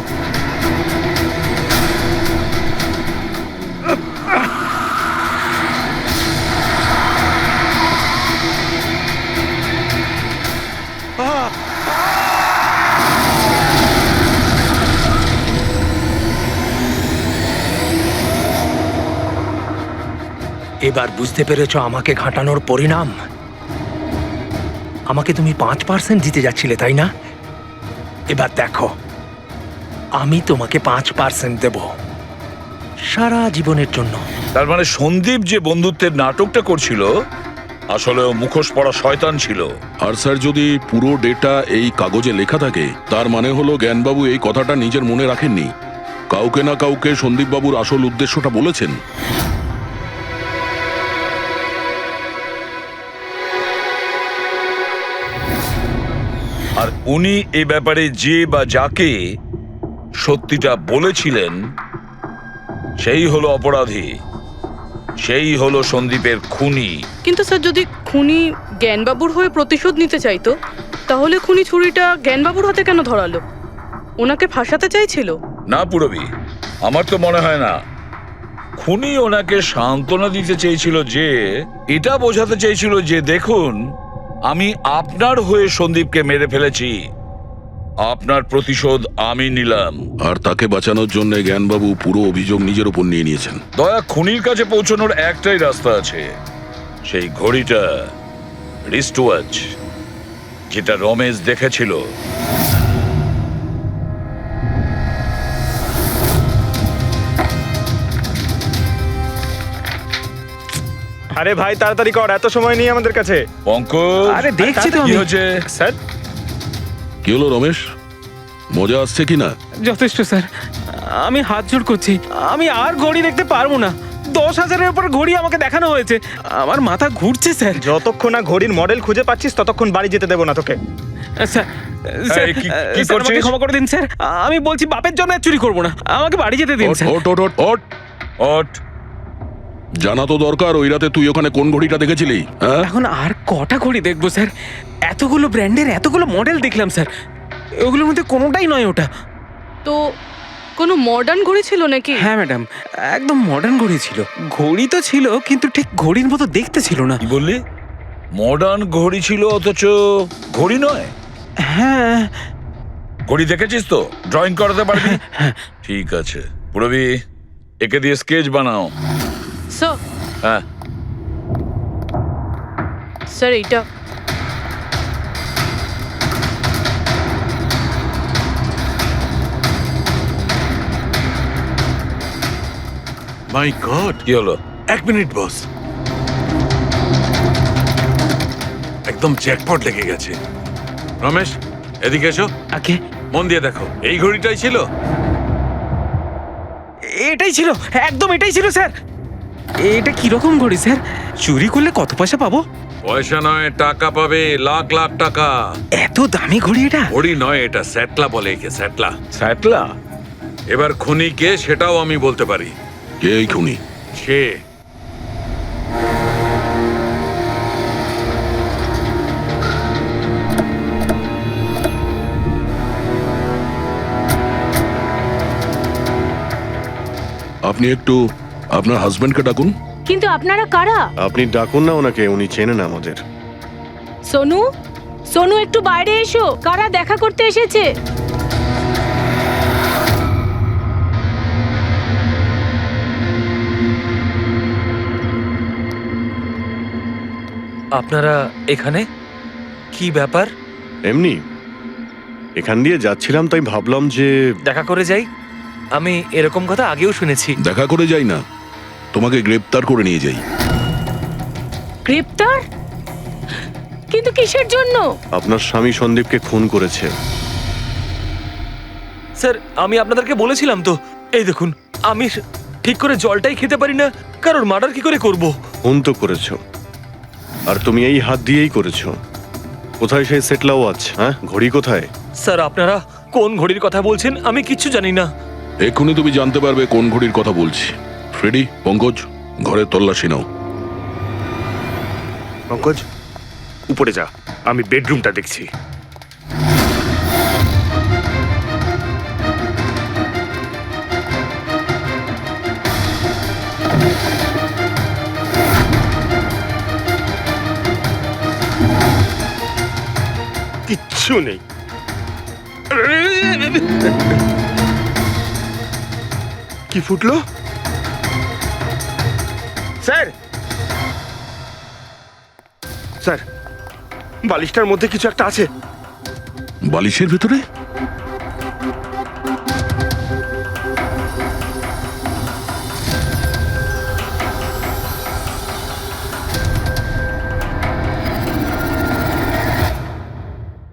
এবার বুঝতে পেরেছো আমাকে ঘাঁটানোর পরিণাম? আমাকে তুমি 5% দিতে যাচ্ছিলে, তাই না? এবার দেখো, আমি তোমাকে 5% দেব সারা জীবনের জন্য।
তার মানে সন্দীপ যে বন্ধুত্বের নাটকটা করছিল আসলে ও মুখোশ পরা শয়তান ছিল।
আর স্যার, যদি পুরো ডেটা এই কাগজে লেখা থাকে তার মানে হলো জ্ঞানবাবু এই কথাটা নিজের মনে রাখেননি, কাউকে না কাউকে সন্দীপবাবুর আসল উদ্দেশ্যটা বলেছেন।
আর উনি এ ব্যাপারে যে বা যাকে সত্যিটা বলেছিলেন সেই হলো অপরাধী, সেই হলো সন্দীপের খুনি।
কিন্তু স্যার, যদি খুনি জ্ঞানবাবুর হয়ে প্রতিশোধ নিতে চাইতো, তাহলে খুনি ছুরিটা জ্ঞানবাবুর হাতে কেন ধরালো? ওনাকে ফাঁসাতে চাইছিল?
না পুরবি, আমার তো মনে হয় না। খুনি ওনাকে সান্ত্বনা দিতে চেয়েছিল, যে এটা বোঝাতে চেয়েছিল যে দেখুন, আমি আপনার হয়ে সন্দীপকে মেরে ফেলেছি, আপনার প্রতিশোধ আমি নিলাম।
আর তাকে বাঁচানোর জন্য জ্ঞানবাবু পুরো অভিযোগ নিজের উপর নিয়ে নিয়েছেন।
দয়া, খুনির কাছে পৌঁছানোর একটাই রাস্তা আছে, সেই ঘড়িটা, রিস্ট ওয়াচ, যেটা রমেশ দেখেছিল।
আরে ভাই, তাড়াতাড়ি কর, এত সময় নেই আমাদের কাছে।
পঙ্কজ,
আরে দেখছি তো
কি
আমি।
হচ্ছে?
স্যার,
কি হলো রমেশ, মজা আসছে কি না?
যথেষ্ট স্যার, আমি হাত জোড় করছি, আমি আর ঘড়ি দেখতে পারবো না। 10,000-এর উপর ঘড়ি আমাকে দেখানো হয়েছে, আমার মাথা ঘুরছে স্যার।
যতক্ষণ না ঘড়ির মডেল খুঁজে পাচ্ছিস ততক্ষণ বাড়ি যেতে দেবো না তোকে।
স্যার স্যার,
এই, কি
স্যার, আমাকে
করছিস?
ক্ষমা করে দিন স্যার। আমি বলছি বাপের জন্য আর চুরি করবো না, আমাকে বাড়ি যেতে দিন স্যার।
ওট ওট ওট ওট ওট জানা তো দরকার ওই রাতে তুই ওখানে কোন ঘড়িটা দেখেছিলি, হ্যাঁ?
এখন আর কটা ঘড়ি দেখবো স্যার? এতগুলো ব্র্যান্ডের এতগুলো মডেল দেখলাম স্যার, ওগুলোর মধ্যে কোনোটাই নয় ওটা।
তো কোনো মডার্ন ঘড়ি ছিল নাকি?
হ্যাঁ ম্যাডাম, একদম মডার্ন ঘড়ি ছিল। ঘড়ি তো ছিল কিন্তু ঠিক ঘড়ির মতো দেখতে ছিল না।
কি বললি? মডার্ন ঘড়ি ছিল অথচ ঘড়ি নয়?
হ্যাঁ।
ঘড়ি দেখেছিস তো? ড্রয়িং করাতে পারবি? ঠিক আছে, পুরবি একে দিয়ে স্কেচ বানাও।
স্যার,
হ্যাঁ,
স্যার এইটা
মাই গড,
কি হলো?
1 মিনিট বস, একদম জ্যাকপট লেগে গেছে। রমেশ, এদিকে এসো।
ওকে।
মন দিয়ে দেখো, এই ঘড়িটাই ছিল।
এটাই ছিল, একদম এটাই ছিল স্যার। এটা কিরকম ঘড়ি স্যার? চুরি করলে কত পয়সা পাবো?
পয়সা নয়, টাকা পাবে, লাখ লাখ টাকা।
এত দামি ঘড়ি এটা?
ঘড়ি নয়, এটা স্যাটলা বলে একে, স্যাটলা।
স্যাটলা?
এবার খুনি কে সেটাও আমি বলতে পারি।
কে এই খুনি?
সে
আপনি একটু আপনার হাজবেন্ডকে ডাকুন।
কিন্তু আপনারা কারা?
আপনি ডাকুন না ওনাকে, উনি চেনেন আমাদের।
সোনু, সোনু একটু বাইরে এসো, কারা দেখা করতে এসেছে?
আপনারা এখানে? কি ব্যাপার?
এমনি এখান দিয়ে যাচ্ছিলাম, তাই ভাবলাম যে
দেখা করে যাই। আমি এরকম কথা আগেও শুনেছি।
দেখা করে যাই না, তোমাকে গ্রেপ্তার করে নিয়ে যাই।
গ্রেপ্তার? কিন্তু কিসের জন্য?
আপনার স্বামী সন্দীপকে খুন করেছে।
স্যার, আমি আপনাদেরকে বলেছিলাম তো, এই দেখুন, আমি ঠিক করে জলটাই খেতে পারি না, কারোর মার্ডার কি করে করব?
খুন তো করেছো, আর তুমি এই হাত দিয়েই করেছো। কোথায় সেই সেটলা ওয়াচ? হ্যাঁ, ঘড়ি কোথায়?
স্যার, আপনারা কোন ঘড়ির কথা বলছেন আমি কিচ্ছু জানি না।
এক্ষুনি তুমি জানতে পারবে কোন ঘড়ির কথা বলছি। ফ্রেডি, পঙ্কজ, ঘরের তল্লাশি নাও।
পঙ্কজ, উপরে যা, আমি বেডরুমটা দেখছি। কিচ্ছু নেই। কি ফুটলো? স্যার, স্যার, বালিশটার মধ্যে কিছু একটা আছে।
বালিশের ভেতরে?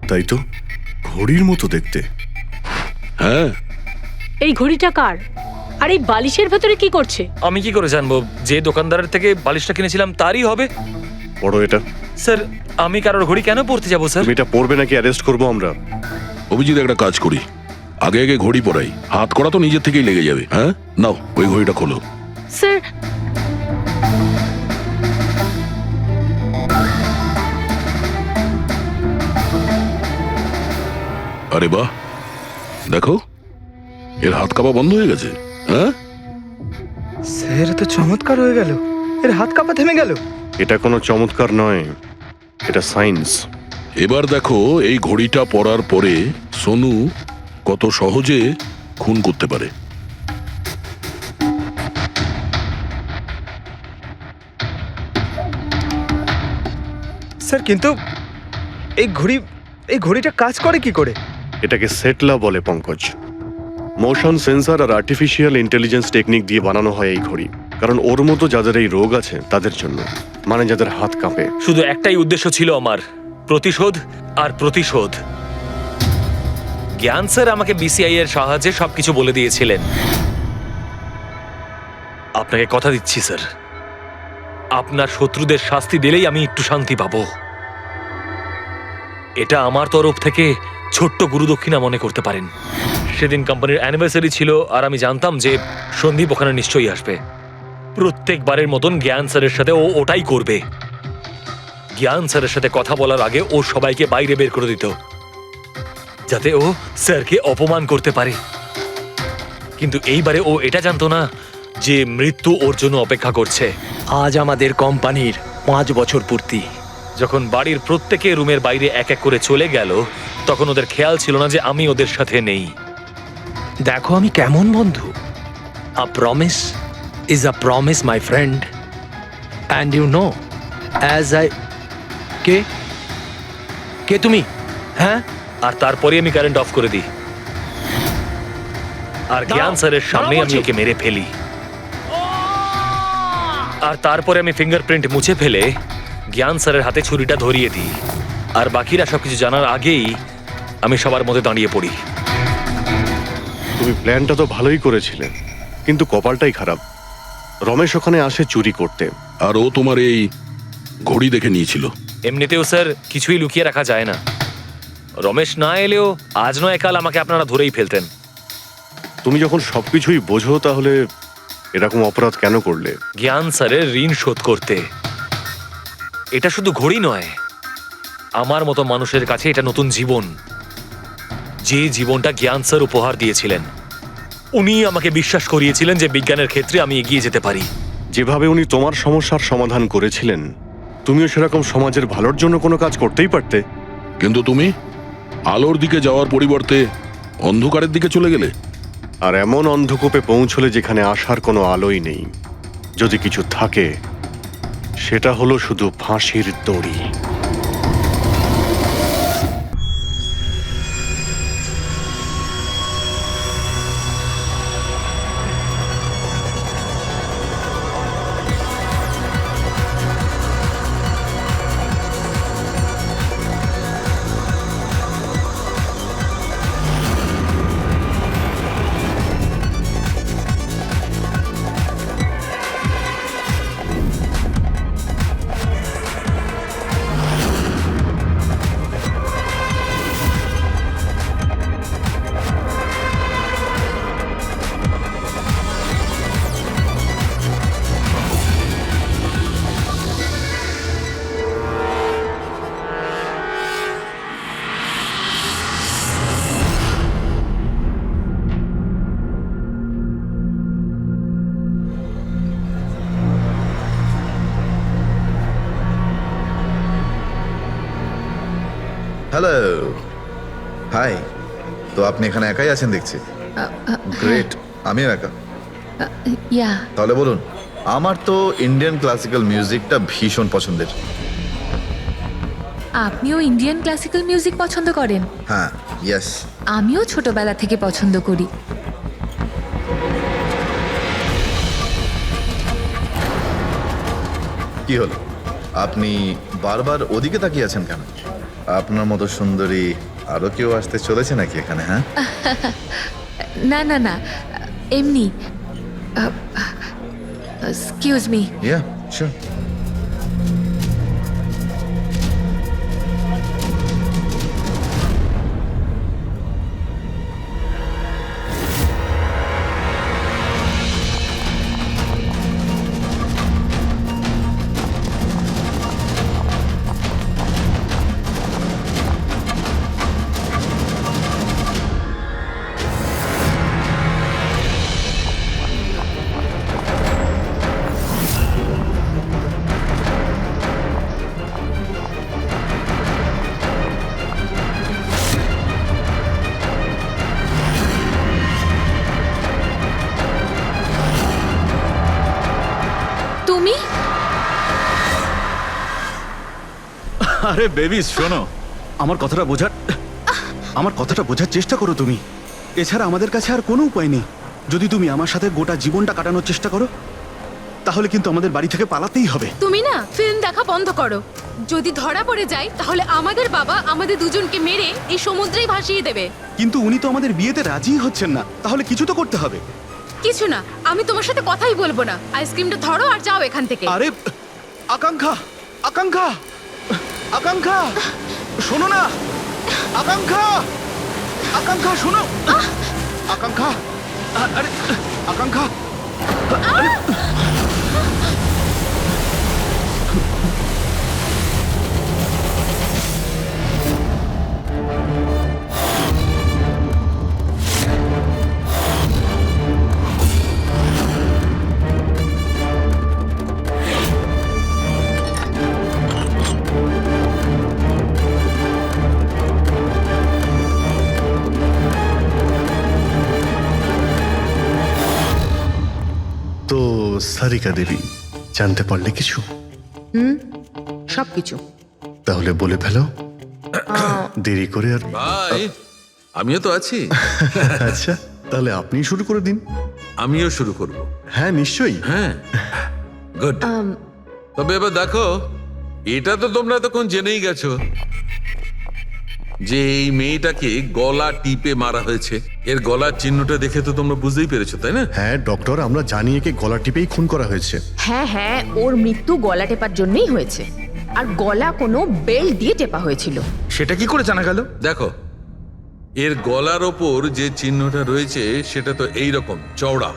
তাই তো, ঘড়ির মতো দেখতে।
হ্যাঁ।
এই ঘড়িটা কার? আর এই বালিশের ভেতরে কি করছে?
আমি কি করে জানবো? যে দোকানদারের থেকে বালিশটা কিনেছিলাম তারই হবে।
পড়ো এটা।
স্যার, আমি কারোর ঘড়ি কেন পড়তে যাবো স্যার?
তুমি এটা পড়বে নাকি অ্যারেস্ট করবো আমরা?
অভিজিৎ, একটা কাজ করি, আগে আগে ঘড়ি পরাই, হাত করা তো নিজের থেকেই লেগে যাবে। হ্যাঁ, নাও ওই ঘড়িটা খোলো।
স্যার,
আরে বাহ, দেখো এর হাত কাঁপা বন্ধ হয়ে গেছে। হ্যাঁ
স্যার, তো চমৎকার হয়ে গেল, এর হাত কাঁপা থেমে গেল।
এটা কোনো চমৎকার নয়, এটা সায়েন্স।
এবার দেখো এই ঘড়িটা পরার পরে সোনু কত সহজে খুন করতে পারে।
স্যার, কিন্তু এই ঘড়িটা কাজ করে কি করে?
এটাকে সেটলা বলে পঙ্কজ। মোশন সেন্সর আর আর্টিফিশিয়াল ইন্টেলিজেন্স টেকনিক দিয়ে বানানো হয় এই ঘড়ি, কারণ ওর মতো যাদের এই রোগ আছে তাদের জন্য, মানে যাদের হাত কাঁপে।
শুধু একটাই উদ্দেশ্য ছিল আমার, প্রতিশোধ আর প্রতিশোধ। জ্ঞান স্যার আমাকে বিসিআই এর সাহায্যে সবকিছু বলে দিয়েছিলেন। আপনাকে কথা দিচ্ছি স্যার, আপনার শত্রুদের শাস্তি দিলেই আমি একটু শান্তি পাবো। এটা আমার তরফ থেকে ছোট্ট গুরুদক্ষিণা মনে করতে পারেন। সেদিন কোম্পানির অ্যানিভার্সারি ছিল আর আমি জানতাম যে সন্দীপ ওখানে নিশ্চয়ই আসবে। প্রত্যেকবারের মতন জ্ঞান স্যারের সাথে ও ওটাই করবে। জ্ঞান স্যারের সাথে কথা বলার আগে ও সবাইকে বাইরে বের করে দিত, যাতে ও স্যারকে অপমান করতে পারে। কিন্তু এইবারে ও এটা জানতো না যে মৃত্যু ওর জন্য অপেক্ষা করছে।
আজ আমাদের কোম্পানির 5 বছর পূর্তি।
যখন বাড়ির প্রত্যেকে রুমের বাইরে এক এক করে চলে গেল, তখন ওদের খেয়াল ছিল না যে আমি ওদের সাথে নেই।
দেখো আমি কেমন বন্ধু। A promise is a promise my friend, and you know as I কে কে তুমি? হ্যাঁ,
আর তারপরে আমি কারেন্ট অফ করে দিই আর জ্ঞান স্যারের সামনে আমি ওকে মেরে ফেলি। আর তারপরে আমি ফিঙ্গারপ্রিন্ট মুছে ফেলে জ্ঞান স্যারের হাতে ছুরিটা ধরিয়ে দিই। আর বাকিরা সবকিছু জানার আগেই আমি সবার মধ্যে দাঁড়িয়ে পড়ি।
তুমি প্ল্যানটা তো ভালোই করেছিলে, কিন্তু কপালটাই খারাপ। রমেশ ওখানে আসে চুরি করতে,
আর ও তোমার এই ঘড়ি দেখে নিয়েছিল।
এমনিতেও স্যার কিছুই লুকিয়ে রাখা যায় না। রমেশ না এলেও আজ নয় কাল আমাকে আপনারা ধরেই ফেলতেন।
তুমি যখন সবকিছুই বোঝো, তাহলে এরকম অপরাধ কেন করলে?
জ্ঞান স্যারের ঋণ শোধ করতে। এটা শুধু ঘড়ি নয়, আমার মতো মানুষের কাছে এটা নতুন জীবন, যে জীবনটা জ্ঞান স্যার উপহার দিয়েছিলেন। উনি আমাকে বিশ্বাস করিয়েছিলেন যে বিজ্ঞানের ক্ষেত্রে আমি এগিয়ে যেতে পারি।
যেভাবে উনি তোমার সমস্যার সমাধান করেছিলেন, তুমিও সেরকম সমাজের ভালোর জন্য কোনো কাজ করতেই পারতে।
কিন্তু তুমি আলোর দিকে যাওয়ার পরিবর্তে অন্ধকারের দিকে চলে গেলে।
আর এমন অন্ধকূপে পৌঁছলে যেখানে আসার কোনো আলোই নেই। যদি কিছু থাকে, সেটা হলো শুধু ফাঁসির দড়ি।
Hello, hi. তো আপনি এখানে একাই আছেন দেখছি। গ্রেট, আমিও একা।
ইয়া,
তাহলে বলুন। আমার তো ইন্ডিয়ান ক্লাসিক্যাল মিউজিকটা ভীষণ পছন্দের।
আপনিও ইন্ডিয়ান ক্লাসিক্যাল মিউজিক পছন্দ করেন?
হ্যাঁ, ইয়েস।
আমিও ছোটবেলা থেকে পছন্দ করি।
কি হলো, আপনি বারবার ওদিকে তাকিয়ে আছেন কেন? আপনার মতো সুন্দরী আরো কেউ আসতে চলেছে নাকি এখানে? হ্যাঁ,
না না না, এমনি। Excuse me.
Yeah, sure.
তুমি?
আরে বেবি, শোনো, আমার কথাটা বোঝার চেষ্টা করো তুমি। এছাড়া আমাদের কাছে আর কোনো উপায় নেই। যদি তুমি আমার সাথে গোটা জীবনটা কাটানোর চেষ্টা করো, তাহলে কিন্তু আমাদের বাড়ি থেকে পালাতেই হবে।
তুমি না ফিল্ম দেখা বন্ধ করো। যদি ধরা পড়ে যায়, তাহলে আমাদের বাবা আমাদের দুজনকে মেরে এই সমুদ্রেই ভাসিয়ে দেবে।
কিন্তু উনি তো আমাদের বিয়েতে রাজিই হচ্ছেন না, তাহলে কিছু তো করতে হবে।
কিছু না, আমি তোমার সাথে কথাই বলবো না। আইসক্রিমটা ধরো আর যাও এখান থেকে।
আরে আকাঙ্ক্ষা, আকাঙ্ক্ষা, আকাঙ্ক্ষা, শোনো না। আকাঙ্ক্ষা, আকাঙ্ক্ষা শোনো। আকাঙ্ক্ষা, আরে আকাঙ্ক্ষা, আরে
তো সারিকা দেবী, জানতে পারলে কিছু?
সবকিছু।
তাহলে বলে ফেলো, দেরি করে আর।
ভাই, আমিও তো আছি।
আচ্ছা, তাহলে আপনি শুরু করে দিন।
আমিও শুরু করব।
হ্যাঁ, নিশ্চয়ই।
হ্যাঁ, গুড। তবে এবার দেখো, এটা তো তোমরা তখন জেনেই গেছো যে এই মেয়েটাকে গলা টিপে মারা হয়েছে। এর গলার চিহ্নটা দেখে তো তোমরা বুঝতেই পেরেছো, তাই না?
হ্যাঁ ডক্টর, আমরা জানি একে গলা টিপেই খুন করা হয়েছে।
হ্যাঁ হ্যাঁ, ওর মৃত্যু গলা টেপার জন্যই হয়েছে। আর গলা কোনো বেল্ট দিয়ে টেপা হয়েছিল।
সেটা কি করে জানা গেল?
দেখো, এর গলার ওপর যে চিহ্নটা রয়েছে সেটা তো এই রকম চওড়া,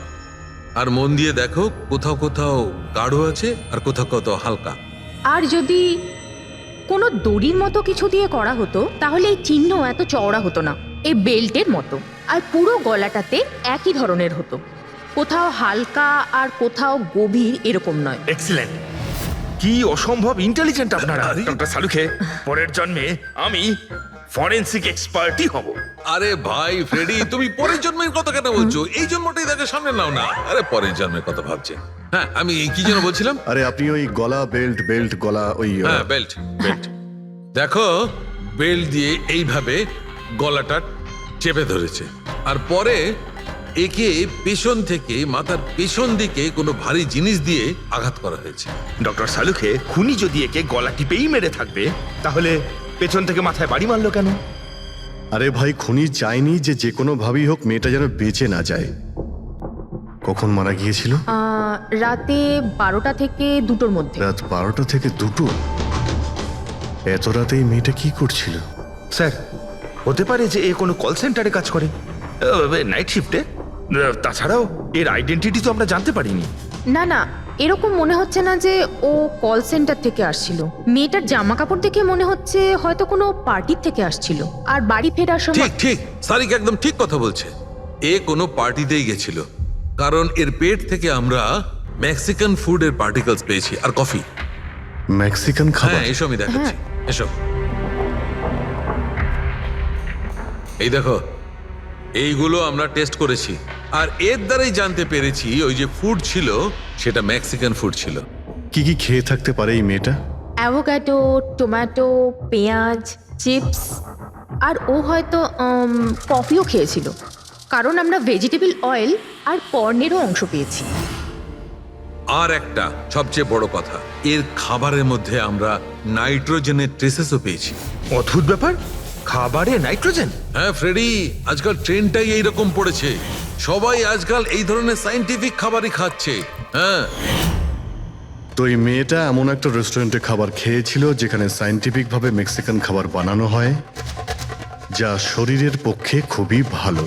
আর মন দিয়ে দেখো কোথাও কোথাও গাঢ় আছে আর কোথাও কোথাও হালকা।
আর যদি কোনো দড়ির মতো কিছু দিয়ে করা হতো তাহলে এই চিহ্ন এত চওড়া হতো না, এই বেল্টের মতো। আর পুরো গলাটাতে একই ধরনের হতো, কোথাও হালকা আর কোথাও গভীর, এরকম নয়।
এক্সিলেন্ট, কি অসম্ভব ইন্টেলিজেন্ট আপনারা। ডক্টর সালুখে, পরের জন্মে আমি ফরেনসিক এক্সপার্টই হব।
আরে ভাই ফ্রেডি, তুমি পরের জন্মের কথা কেন বলছো? এই জন্মটাই তাকে সামনে নাও না। আরে পরের জন্মের কথা ভাবছে। হ্যাঁ, আমি কি যেন বলছিলাম?
আরে আপনি ওই গলা বেল্ট, বেল্ট গলা ওই।
হ্যাঁ, বেল্ট বেল্ট। দেখো, বেল্ট দিয়ে এইভাবে গলাটা চেপে ধরেছে, আর পরে একে পেছন থেকে মাথার পেছন দিকে কোনো ভারী জিনিস দিয়ে আঘাত করা হয়েছে।
ডক্টর সালুখে, খুনি যদি একে গলা টিপেই মেরে থাকবে তাহলে পেছন থেকে মাথায় বাড়ি মারলো কেন?
আরে ভাই, খুনি চাইনি যে যে কোনো ভাবেই হোক মেয়েটা যেন বেঁচে না যায়। কখন মারা গিয়েছিল?
রাতে 12টা থেকে 2টোর মধ্যে।
রাত 12টা থেকে 2টো? এত রাতে এই মেয়েটা কি করছিল?
স্যার, হতে পারে যে এ কোনো কল সেন্টারে কাজ করে, নাইট শিফটে। তাছাড়াও এর আইডেন্টিটি তো আমরা জানতে পারিনি।
না না, এরকম মনে হচ্ছে না যে ও কল সেন্টার থেকে আসছিল। মেয়েটার জামা কাপড় দেখে মনে হচ্ছে হয়তো কোনো পার্টির থেকে আসছিল, আর বাড়ি ফেরার সময়।
ঠিক ঠিক, সারিকা একদম ঠিক কথা বলছে। এ কোনো পার্টিতেই গেছিল, কারণ এর পেট থেকে আমরা মেক্সিকান ফুডের পার্টিকেলস পেয়েছি আর কফি।
মেক্সিকান খাবার?
হ্যাঁ, এসো আমি দেখাচ্ছি, এসো। এই দেখো, এইগুলো আমরা টেস্ট করেছি, আর এর দ্বারাই জানতে পেরেছি ওই যে ফুড ছিল সেটা মেক্সিকান ফুড ছিল।
কি কি খেয়ে থাকতে পারে এই মেয়েটা?
অ্যাভোকাডো, টমেটো, পেঁয়াজ, চিপস, আর ও হয়তো কফিও খেয়েছিল, কারণ আমরা ভেজিটেবল অয়েল আর পর্নেরও অংশ পেয়েছি।
আর একটা সবচেয়ে বড় কথা, এর খাবারের মধ্যে আমরা নাইট্রোজেনের ট্রেসেসও পেয়েছি।
অদ্ভুত ব্যাপার, খাবারে নাইট্রোজেন?
হ্যাঁ ফ্রেডি, আজকাল ট্রেন্ডটাই এইরকম পড়েছে। সবাই আজকাল এই ধরনের সায়েন্টিফিক খাবারই খাচ্ছে। হ্যাঁ,
তো এই মেয়েটা এমন একটা রেস্টুরেন্টে খাবার খেয়েছিল যেখানে সায়েন্টিফিক ভাবে মেক্সিকান খাবার বানানো হয়, যা শরীরের পক্ষে খুবই ভালো।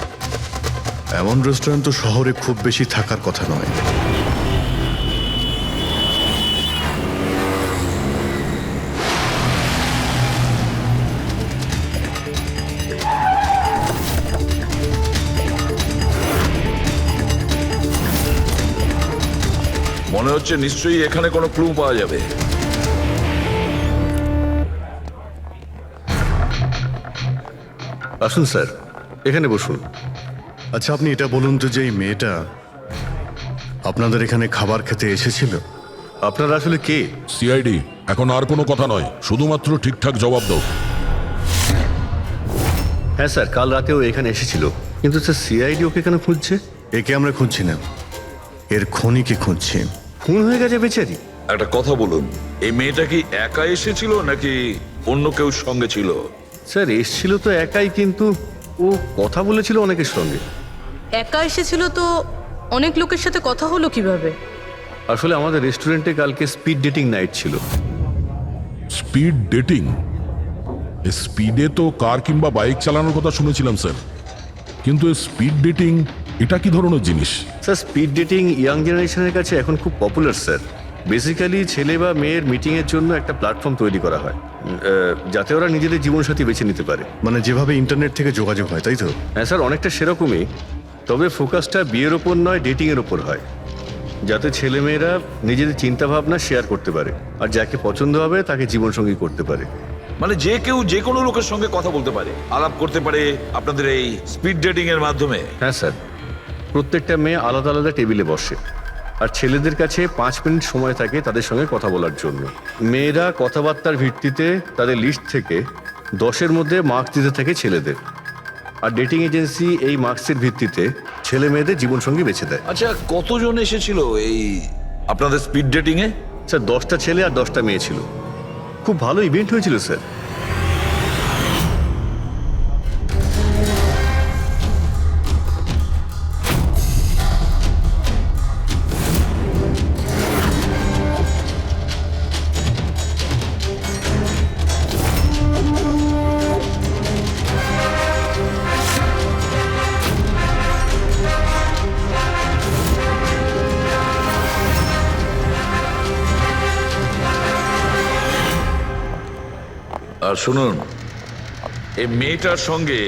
এমন রেস্টুরেন্ট তো শহরে খুব বেশি থাকার কথা নয়।
মনে হচ্ছে নিশ্চয়ই এখানে কোনো ক্লু পাওয়া যাবে।
আসুন স্যার, এখানে বসুন। আচ্ছা, আপনি এটা বলুন তো যে এই মেয়েটা আপনাদের এখানে খাবার খেতে এসেছিল?
আপনারা আসলে কে? সিআইডি। এখন আর কোনো কথা নয়, শুধুমাত্র ঠিকঠাক জবাব দাও।
হ্যাঁ স্যার, কাল রাতেও এখানে এসেছিল, কিন্তু স্যার সিআইডি ওকে কেন খুঁজছে? একে আমরা খুঁজছি না, এর খুনিকে খুঁজছি। খুন হয়ে গেছে বেচারি।
একটা কথা বলুন, এই মেয়েটা কি একা এসেছিল নাকি অন্য কেউ সঙ্গে ছিল?
স্যার এসেছিল তো একাই, কিন্তু ও কথা বলেছিল অনেকের সঙ্গে।
একা এসেছিল তো অনেক লোকের সাথে কথা হলো কিভাবে?
আসলে আমাদের রেস্টুরেন্টে কালকে স্পিড ডেটিং নাইট ছিল।
Speed dating? স্পিডে তো কার কিংবা বাইক চালানোর কথা শুনেছিলাম স্যার, কিন্তু স্পিড ডেটিং এটা কি ধরনের জিনিস?
স্যার স্পিড ডেটিং ইয়াং জেনারেশনের কাছে এখন খুব পপুলার স্যার। বেসিক্যালি ছেলে বা মেয়ের মিটিংয়ের জন্য একটা প্ল্যাটফর্ম তৈরি করা হয় যাতে ওরা নিজেদের জীবনসাথী বেছে নিতে পারে।
মানে যেভাবে ইন্টারনেট থেকে যোগাযোগ হয়, তাই তো?
হ্যাঁ স্যার, অনেকটা সেরকমই, তবে ফোকাসটা বিয়ের ওপর নয়, ডেটিংয়ের ওপর হয়, যাতে ছেলেমেয়েরা নিজেদের চিন্তাভাবনা শেয়ার করতে পারে আর যাকে পছন্দ হবে তাকে জীবনসঙ্গী করতে পারে।
মানে যে কেউ যে কোনো লোকের সঙ্গে কথা বলতে পারে, আলাপ করতে পারে আপনাদের এই স্পিড ডেটিং এর মাধ্যমে?
হ্যাঁ স্যার, প্রত্যেকটা মেয়ে আলাদা আলাদা টেবিলে বসে আর ছেলেদের কাছে 5 মিনিট সময় থাকে তাদের সঙ্গে কথা বলার জন্য। মেয়েরা কথাবার্তার ভিত্তিতে তাদের লিস্ট থেকে 10-এর মধ্যে মার্কস দিতে থাকে ছেলেদের, আর ডেটিং এজেন্সি এই মার্কসের ভিত্তিতে ছেলে মেয়েদের জীবনসঙ্গী বেছে দেয়।
আচ্ছা, কতজন এসেছিল এই আপনাদের স্পিড ডেটিং এ?
স্যার 10টা ছেলে আর 10টা মেয়ে ছিল। খুব ভালো ইভেন্ট হয়েছিল স্যার।
আর শুনুন, এই মেয়েটার সঙ্গে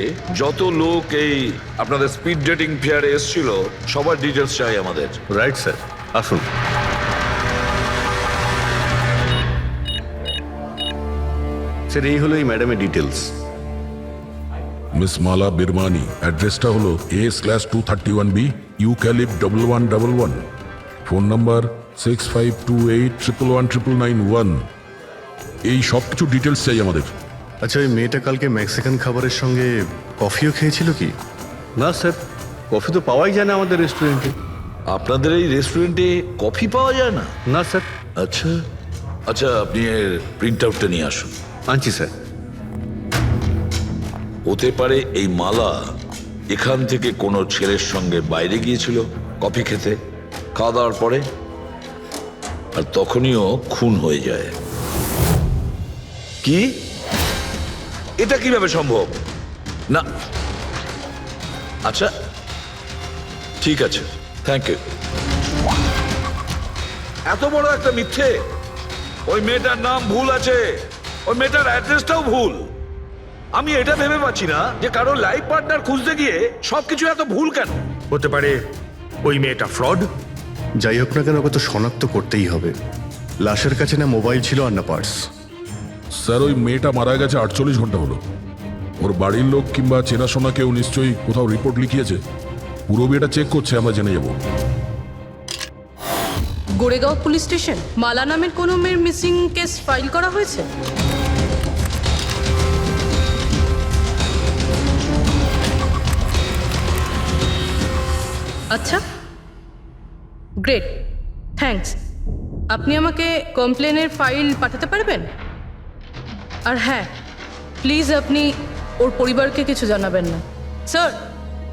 যত লোক এই আপনাদের স্পিড ডেটিং ফেয়ারে এসেছিল সবার ডিটেলস চাই আমাদের।
রাইট স্যার, আসুন। স্যার এই হলো এই ম্যাডামের ডিটেলস।
মিস মালা বিরমানি, অ্যাড্রেসটা হলো A/231B ইউক্যালিপ 1111, ফোন নাম্বার 6528119991। এই সব কিছু ডিটেলস চাই আমাদের।
আচ্ছা, ওই মেয়েটা কালকে মেক্সিকান খাবারের সঙ্গে কফিও খেয়েছিল কি?
না স্যার, কফি তো পাওয়াই যায় না আমাদের রেস্টুরেন্টে।
আপনাদের এই রেস্টুরেন্টে কফি পাওয়া যায় না?
না স্যার।
আচ্ছা আচ্ছা, আপনি এর প্রিন্ট আউটটা নিয়ে আসুন।
আনছি স্যার।
হতে পারে এই মালা এখান থেকে কোনো ছেলের সঙ্গে বাইরে গিয়েছিল কফি খেতে, খাওয়া দাওয়ার পরে, আর তখনইও খুন হয়ে যায়। কি? এটা কিভাবে সম্ভব? না, আচ্ছা ঠিক আছে, থ্যাংক ইউ। এত বড় একটা মিথ্যে! ওই মেয়েটার নাম ভুল আছে, ওই মেয়েটার অ্যাড্রেসটাও ভুল। আমি এটা ভেবে পাচ্ছি না যে কারো লাইফ পার্টনার খুঁজতে গিয়ে সবকিছু এত ভুল কেন
হতে পারে। ওই মেয়েটা ফ্রড।
যাই হোক না কেন, ওকে তো শনাক্ত করতেই হবে। লাশের কাছে না মোবাইল ছিল আর না পার্স।
স্যার ওই মেয়েটা মারা গেছে 48 ঘন্টা হলো। ওর বাড়ির লোক কিংবা চেনাশোনা কেউ নিশ্চয়ই কোথাও রিপোর্ট লিখিয়েছে। পুরো বিয়েটা চেক করছে, আমরা জেনে যাব।
গোরেগাঁও পুলিশ স্টেশন মালা নামের কোনো মেয়ের মিসিং কেস ফাইল করা হয়েছে? আচ্ছা, গ্রেট, থ্যাঙ্কস। আপনি আমাকে কমপ্লেনের ফাইল পাঠাতে পারবেন? আর হ্যাঁ, প্লিজ আপনি ওর পরিবারকে কিছু জানাবেন না। স্যার।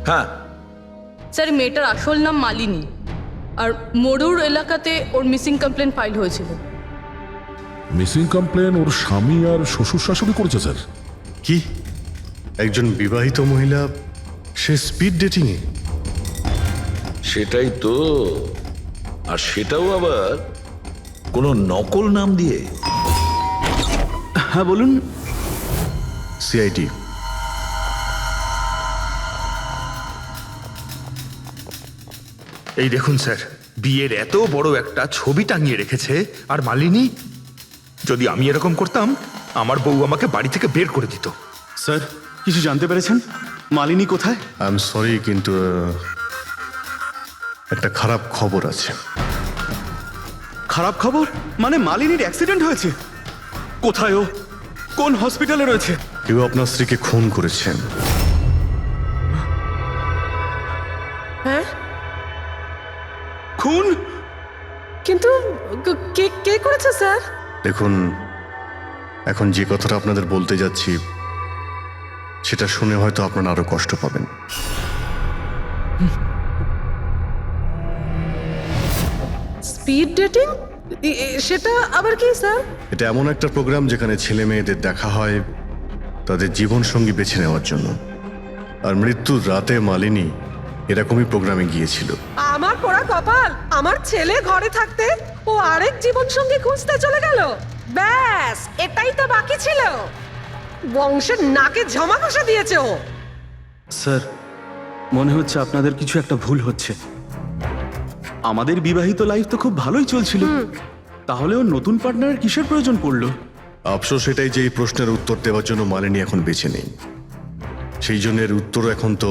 হ্যাঁ
স্যার, মেয়েটার আসল নাম মালিনী, আর মরুর এলাকাতে ওর মিসিং কমপ্লেন ফাইল হয়েছিল।
মিসিং কমপ্লেন ওর স্বামী আর শ্বশুর শাশুড়ি করেছে স্যার।
কি? একজন বিবাহিত মহিলা, সে স্পিড ডেটিং এ?
সেটাই তো, আর সেটাও আবার কোনো নকল নাম দিয়ে।
হ্যাঁ বলুন।
সিআইডি।
এই দেখুন স্যার, বিয়ের এত বড় একটা ছবি টাঙিয়ে রেখেছে, আর মালিনী। যদি আমি এরকম করতাম, আমার বউ আমাকে বাড়ি থেকে বের করে দিত।
স্যার, কিছু জানতে পেরেছেন? মালিনী কোথায়?
আই এম সরি, কিন্তু একটা খারাপ খবর আছে।
খারাপ খবর? মানে মালিনীর অ্যাক্সিডেন্ট হয়েছে? কোথায় ও? কোন হসপিটালে রয়েছে?
কেউ আপনার স্ত্রীকে খুন করেছেন।
হ্যাঁ?
খুন?
কিন্তু কে কে করেছে স্যার?
দেখুন, এখন যে কথাটা আপনাদের বলতে যাচ্ছি সেটা শুনে হয়তো আপনারা আরো কষ্ট পাবেন।
Speed dating? সেটা আবার কি স্যার?
এটা এমন একটা প্রোগ্রাম যেখানে ছেলে মেয়েদের দেখা হয়, তাদের জীবনসঙ্গী বেছে নেওয়ার জন্য। আর মৃত্যুর রাতে মালিনী এরকমই প্রোগ্রামে গিয়েছিল।
আমার পোড়া কপাল, আমার ছেলে ঘরে থাকতে ও আরেক জীবন সঙ্গী খুঁজতে চলে গেল। ব্যাস, এটাই তো বাকি ছিল। বংশের নাকে ঝমা কষা দিয়েছে ও।
স্যার, মনে হচ্ছে আপনাদের কিছু একটা ভুল হচ্ছে। আমাদের বিবাহিত লাইফ তো খুব ভালোই চলছিল, তাহলে ওর নতুন পার্টনারের কিসের প্রয়োজন পড়লো?
আফসোস এটাই যে এই প্রশ্নের উত্তর দেওয়ার জন্য মালিনী এখন বেঁচে নেই। সেই জন্য এর উত্তর এখন তো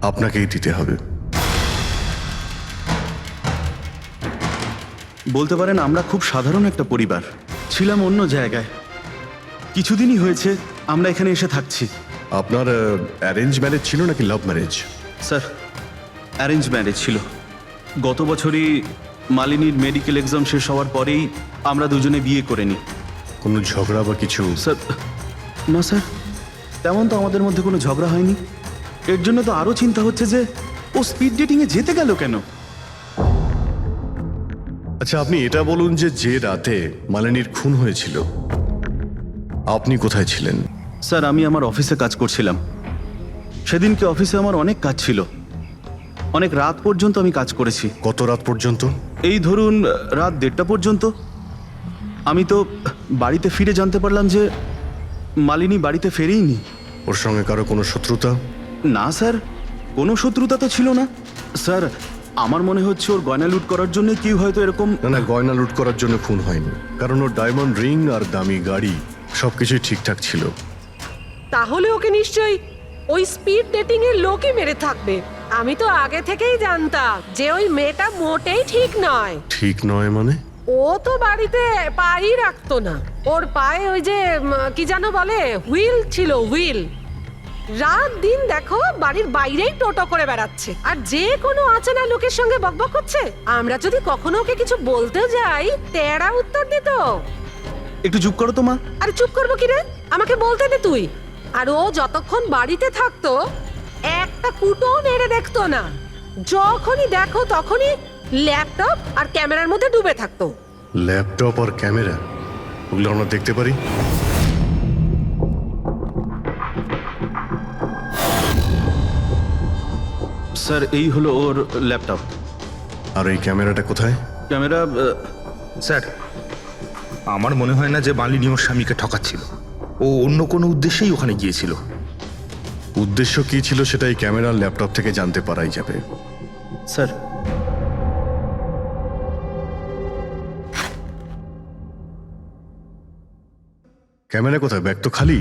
আপনাকেই দিতে হবে।
বলতে পারেন আমরা খুব সাধারণ একটা পরিবার, ছিলাম অন্য জায়গায়। কিছুদিনই হয়েছে আমরা এখানে এসে থাকছি।
আপনার অ্যারেঞ্জ ম্যারেজ ছিল নাকি love marriage?
Sir, arrange marriage ছিল। গত বছরই মালিনীর মেডিকেল এক্সাম শেষ হওয়ার পরেই আমরা দুজনে বিয়ে করে নিই।
কোনো ঝগড়া বা কিছু?
স্যার, না স্যার, তেমন তো আমাদের মধ্যে কোনো ঝগড়া হয়নি। এর জন্য তো আরও চিন্তা হচ্ছে যে ও স্পিড ডেটিংয়ে যেতে গেল কেন।
আচ্ছা, আপনি এটা বলুন যে রাতে মালিনীর খুন হয়েছিল আপনি কোথায় ছিলেন?
স্যার, আমি আমার অফিসে কাজ করছিলাম। সেদিনকে অফিসে আমার অনেক কাজ ছিল, অনেক রাত পর্যন্ত আমি কাজ করেছি।
কত রাত পর্যন্ত?
এই ধরুন রাত 1:30 পর্যন্ত। আমি তো বাড়িতে ফিরে জানতে পারলাম যে মালিনী বাড়িতে ফেরেইনি।
ওর সঙ্গে কারো কোনো শত্রুতা?
না স্যার, কোনো শত্রুতা তো ছিল না। স্যার, আমার মনে হচ্ছে ওর গয়না লুট করার জন্য কেউ হয়তো এরকম।
না, গয়না লুট করার জন্য খুন হয়নি, কারণ ওর ডায়মন্ড রিং আর দামি গাড়ি সবকিছুই ঠিকঠাক ছিল।
তাহলে ওকে নিশ্চয়ই ওই স্পিড ডেটিং এর লোকই মেরে থাকবে। আমি তো আগে থেকেই জানতাম যে ওই মেয়েটা মোটেই ঠিক নয়।
ঠিক নয় মানে?
ও তো বাড়িতে পাই রাখতো না। ওর পায়ে ওই যে কি যেন বলে, হুইল ছিল, হুইল। রাত দিন দেখো বাড়ির বাইরেই টোটো করে বেড়াচ্ছে, আর যে কোনো অচেনা লোকের সঙ্গে বকবক করছে। আমরা যদি কখনো ওকে কিছু বলতে যাই, তেড়া উত্তর দিত।
একটু চুপ করো তো মা।
আরে চুপ করবো কি রে, আমাকে বলতে দে তুই। আর ও যতক্ষণ বাড়িতে থাকতো একটা কুটো নেড়ে দেখতো না। যখনই দেখো তখনই ল্যাপটপ আর ক্যামেরার মধ্যে ডুবে থাকতো।
ল্যাপটপ আর ক্যামেরা, ওগুলো আমরা দেখতে পারি?
স্যার, এই হলো ওর ল্যাপটপ।
আর এই ক্যামেরাটা কোথায়?
ক্যামেরা?
স্যার, আমার মনে হয় না যে মালিনী ওর স্বামীকে ঠকাচ্ছিল। ও অন্য কোনো উদ্দেশ্যেই ওখানে গিয়েছিল।
উদ্দেশ্য কি ছিল সেটা এই ক্যামেরা আর ল্যাপটপ থেকে জানতে পারাই যাবে।
স্যার,
ক্যামেরা কোথায়? ব্যাগ তো খালি।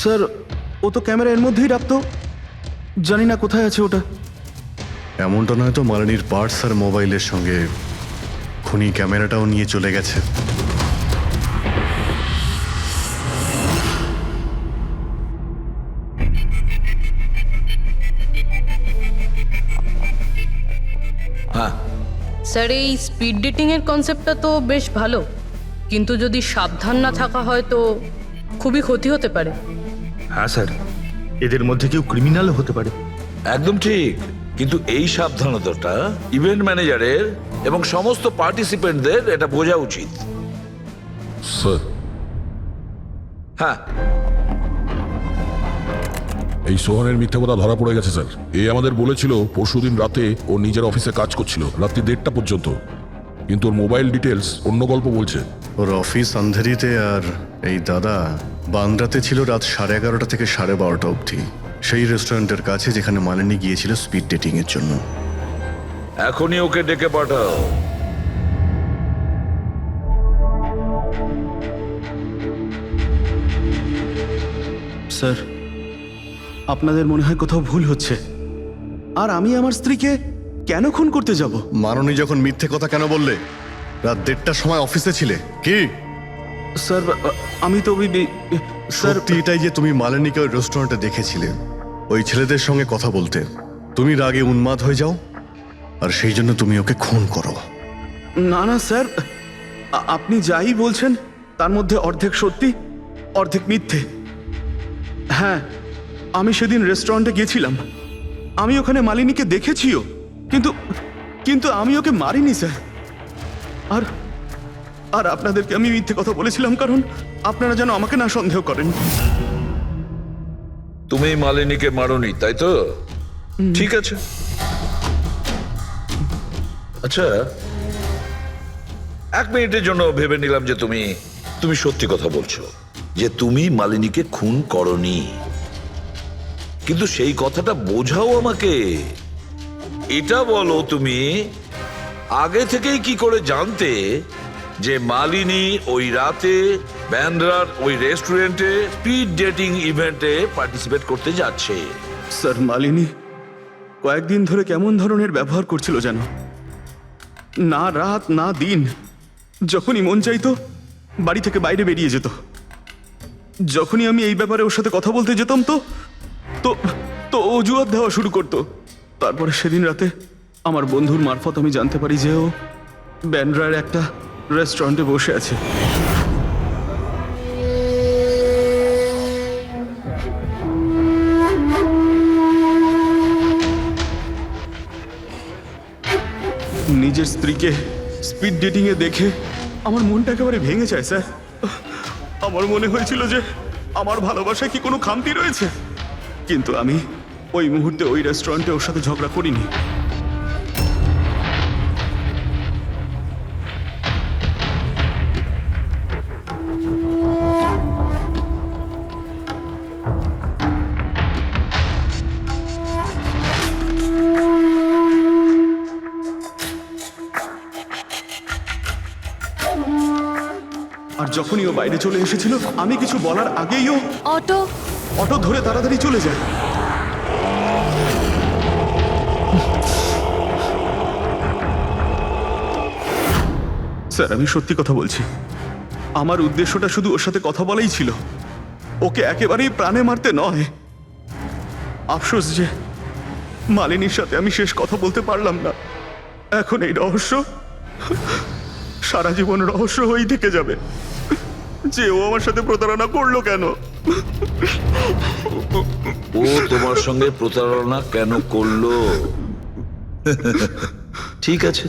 স্যার, ও তো ক্যামেরা এর মধ্যেই রাখতো, জানি না কোথায় আছে ওটা।
এমনটা নয় তো মালিনীর পার্টস আর মোবাইলের সঙ্গে খুনি ক্যামেরাটাও নিয়ে চলে গেছে?
হ্যাঁ
স্যার, এই স্পিড ডেটিং এর কনসেপ্টটা তো বেশ ভালো, কিন্তু যদি সাবধান না থাকা হয় তো খুবই ক্ষতি হতে পারে।
হ্যাঁ স্যার, এদের মধ্যে কেউ ক্রিমিনালও হতে পারে।
একদম ঠিক, কিন্তু এই সাবধানতাটা ইভেন্ট ম্যানেজারের এবং সমস্ত পার্টিসিপেন্টদের এটা বোঝা উচিত।
স্যার,
হ্যাঁ,
এই সোহানের মিথ্যা কথা ধরা পড়ে গেছে স্যার। এ আমাদের বলেছিল পরশুদিন রাতে ও নিজের অফিসে কাজ করছিল রাত্রি 1:30 পর্যন্ত, কিন্তু ওর মোবাইল ডিটেলস অন্য গল্প বলছে।
ওর অফিস আন্ধেরিতে আর এই দাদা বান্দ্রাতে ছিল রাত 11:30 থেকে 12:30 অবধি, সেই রেস্টুরেন্টের কাছে যেখানে মালিনী গিয়েছিল স্পিড ডেটিং এর জন্য।
এখনই ওকে ডেকে পাঠাও।
স্যার, আপনাদের মনে হয় কোথাও ভুল হচ্ছে। আর আমি আমার স্ত্রীকে কেন খুন করতে যাব?
মাননী যখন মিথ্যে কথা কেন বললে? রাত 1:30টার সময় অফিসে ছিলে কি?
স্যার, আমি তো
সত্যি এটাই যে তুমি মালিনীকে ওই রেস্টুরেন্টে দেখেছিলে ওই ছেলেদের সঙ্গে কথা বলতে। তুমি রাগে উন্মাদ হয়ে যাও আর সেই জন্য তুমি ওকে খুন করো।
না না স্যার, আপনি যাই বলছেন তার মধ্যে অর্ধেক সত্যি অর্ধেক মিথ্যে। হ্যাঁ, আমি সেদিন রেস্টুরেন্টে গিয়েছিলাম, আমি ওখানে মালিনীকে দেখেছিও, কিন্তু কিন্তু আমি ওকে মারিনি স্যার। আর আর আপনাদেরকে আমি মিথ্যে কথা বলেছিলাম কারণ আপনারা যেন আমাকে না সন্দেহ করেন।
তুমি মালিনীকে মারোনি তাই তো? ঠিক আছে। আচ্ছা, 1 মিনিটের জন্য ভেবে নিলাম যে তুমি সত্যি কথা বলছো, যে তুমি মালিনীকে খুন করনি, কিন্তু সেই কথাটা বোঝাও আমাকে। এটা বলো, তুমি আগে থেকেই কি করে জানতে যে মালিনী ওই রাতে ব্যান্ড্রার ওই রেস্টুরেন্টে স্পিড ডেটিং ইভেন্টে পার্টিসিপেট করতে যাচ্ছে?
স্যার, মালিনী কয়েকদিন ধরে কেমন ধরনের ব্যবহার করছিল যেন, না রাত না দিন, যখনই মন চাইতো বাড়ি থেকে বাইরে বেরিয়ে যেত। যখনই আমি এই ব্যাপারে ওর সাথে কথা বলতে যেতাম তো তো তো অজুহাত দেওয়া শুরু করতো। তারপরে সেদিন রাতে আমার বন্ধুর মারফত আমি জানতে পারি যে ও ব্যান্ড্রার একটা রেস্টুরেন্টে বসে আছে। নিজের স্ত্রীকে স্পিড ডেটিং এ দেখে আমার মনটা একেবারে ভেঙে যায় স্যার। আমার মনে হয়েছিল যে আমার ভালোবাসায় কি কোনো খামতি রয়েছে, কিন্তু আমি ওই মুহূর্তে ওই রেস্টুরেন্টে ওর সাথে ঝগড়া করিনি। আর যখনই ও বাইরে চলে এসেছিল আমি কিছু বলার আগেই ও অটো ধরে তাড়াতাড়ি চলে যায়। স্যার, আমি সত্যি কথা বলছি, আমার উদ্দেশ্যটা শুধু ওর সাথে কথা বলাই ছিল, ওকে একেবারেই প্রাণে মারতে নয়। আফসোস যে মালিনীর সাথে আমি শেষ কথা বলতে পারলাম না। এখন এই রহস্য সারা জীবন রহস্য হয়েই থেকে যাবে যে ও আমার সাথে প্রতারণা করলো কেন।
ও তোমার সঙ্গে প্রতারণা কেন করলো? ঠিক আছে,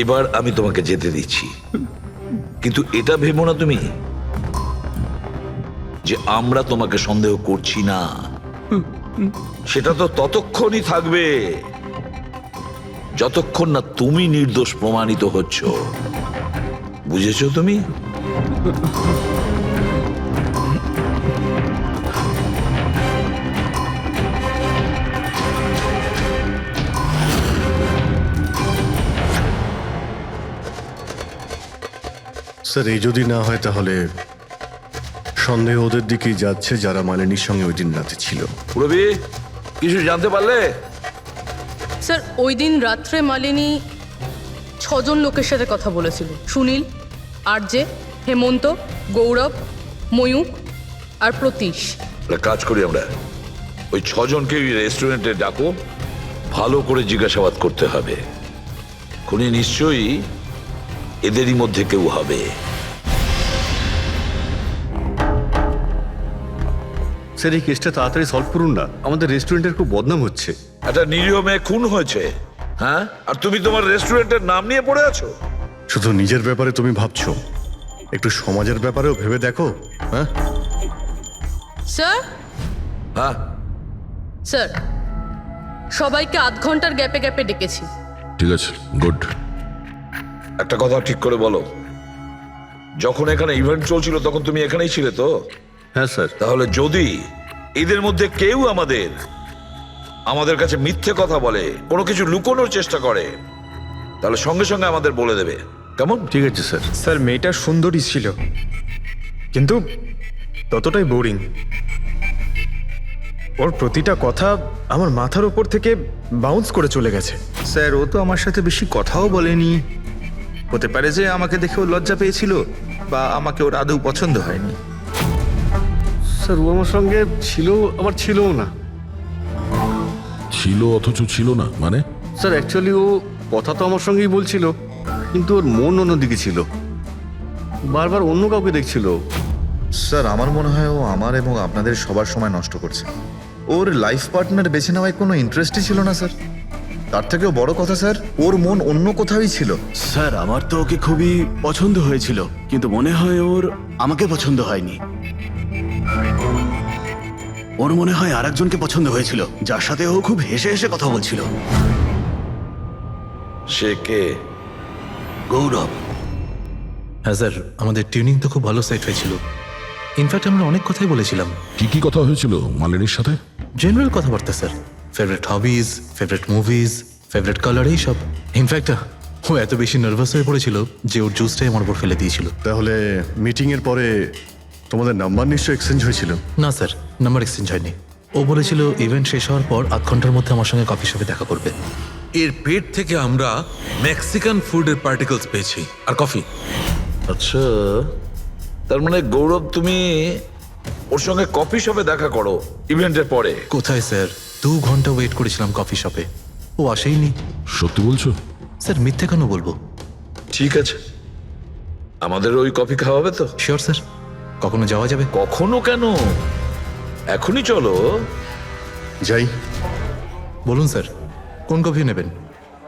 এবার আমি তোমাকে যেতে দিচ্ছি, কিন্তু এটা ভেবো না তুমি যে আমরা তোমাকে সন্দেহ করছি না। সেটা তো ততক্ষণই থাকবে যতক্ষণ না তুমি নির্দোষ প্রমাণিত হচ্ছ। বুঝেছো তুমি?
স্যার, এই যদি না হয় তাহলে সন্দেহ ওদের দিকেই যাচ্ছে যারা মালিনীর সঙ্গে ওই দিন রাতে ছিল।
রবি, কিছু জানতে পারলে?
স্যার, ওই দিন রাত্রে মালিনী 6 জন লোকের সাথে কথা বলেছিল। সুনীল, আরজে, হেমন্ত, গৌরব, ময়ূক আর প্রতীশ।
কাজ করি আমরা, ওই 6 জনকে রেস্টুরেন্টে ডাকো, ভালো করে জিজ্ঞাসাবাদ করতে হবে। খুনি নিশ্চয়ই এদেরই মধ্যে কেউ হবে।
স্যার, এই কেসটা তাড়াতাড়ি সলভ করুন না, আমাদের রেস্টুরেন্টের খুব বদনাম হচ্ছে।
একটা নিরীহ মেয়ে খুন হয়েছে, হ্যাঁ, আর তুমি তোমার রেস্টুরেন্টের নাম নিয়ে পড়ে আছো।
শুধু নিজের ব্যাপারে তুমি ভাবছো, একটু সমাজের ব্যাপারেও ভেবে দেখো। হ্যাঁ
স্যার,
হ্যাঁ
স্যার, সবাইকে আধ ঘন্টার গ্যাপে গ্যাপে ডেকেছি।
ঠিক আছে, গুড।
একটা কথা ঠিক করে বলো, যখন এখানে ইভেন্ট চলছিল তখন তুমি এখানেই ছিলে তো?
হ্যাঁ স্যার।
তাহলে যদি এদের মধ্যে কেউ আমাদের কাছে মিথ্যে কথা বলে, কোনো কিছু লুকোনোর চেষ্টা করে, তাহলে সঙ্গে সঙ্গে আমাদের বলে দেবে, কেমন?
ঠিক আছে স্যার।
স্যার, মেয়েটা সুন্দরী ছিল, কিন্তু ততটাই বোরিং। ওর প্রতিটা কথা আমার মাথার উপর থেকে বাউন্স করে চলে গেছে।
স্যার, ও তো আমার সাথে বেশি কথাও বলেনি। হতে পারে যে আমাকে দেখে ও লজ্জা পেয়েছিল, বা আমাকে ওর আদৌ পছন্দ হয়নি।
স্যার, ও আমার সঙ্গে ছিল, আবার ছিলও না।
ছিল অথচ ছিল না মানে?
স্যার, অ্যাকচুয়ালি ও কথা তো আমার সঙ্গেই বলছিল, কিন্তু ওর মন অন্যদিকে ছিল, বারবার অন্য কাউকে দেখছিল।
স্যার, আমার মনে হয় ও আমার এবং আপনাদের সবার সময় নষ্ট করছে। ওর লাইফ পার্টনার বেছে নেওয়ায় কোনো ইন্টারেস্টই ছিল না স্যার। তার থেকেও বড় কথা স্যার, ওর মন অন্য কোথাওই ছিল।
স্যার আমার তো ওকে খুবই পছন্দ হয়েছিল, কিন্তু মনে হয় ওর আমাকে পছন্দ হয়নি। ওর মনে হয় আরেকজনকে পছন্দ হয়েছিল, যার সাথে ও খুব হেসে হেসে কথা বলছিল।
সে কে?
গৌরব।
হ্যাঁ স্যার, আমাদের টিউনিং তো খুব ভালো সেট হয়েছিল। ইনফ্যাক্ট আমরা অনেক কথাই বলেছিলাম।
কি কি কথা হয়েছিল মালিনীর সাথে?
জেনারেল কথাবার্তা sir, favourite hobbies, favourite movies, favourite colour, এইসব। ইনফ্যাক্ট ও এত বেশি নার্ভাস হয়ে পড়েছিল যে ওর জুসটাই আমার উপর ফেলে দিয়েছিল।
তাহলে মিটিং এর পরে তোমাদের নাম্বার নিশ্চয় এক্সচেঞ্জ হয়েছিল?
না স্যার, নাম্বার এক্সচেঞ্জ হয়নি। ও বলেছিল ইভেন্ট শেষ হওয়ার পর 8 ঘন্টার মধ্যে আমার সঙ্গে কফি শপে দেখা করবে।
এর পেট থেকে আমরা মেক্সিকান ফুডের পার্টিকেলস পেয়েছি আর কফি।
আচ্ছা, তার মানে গৌরব তুমি ওর সঙ্গে কফি শপে দেখা করো ইভেন্টের পরে?
কোথায় স্যার, 2 ঘন্টা ওয়েট করেছিলাম কফি শপে, ও আসেইনি।
সত্যি বলছো?
স্যার মিথ্যে কেন বলবো?
ঠিক আছে, আমাদের ওই কফি খাওয়াবে তো?
শিওর স্যার, কখনো যাওয়া যাবে?
কখনো কেন, এখনই চলো।
যাই।
বলুন স্যার, কোন কফি নেবেন?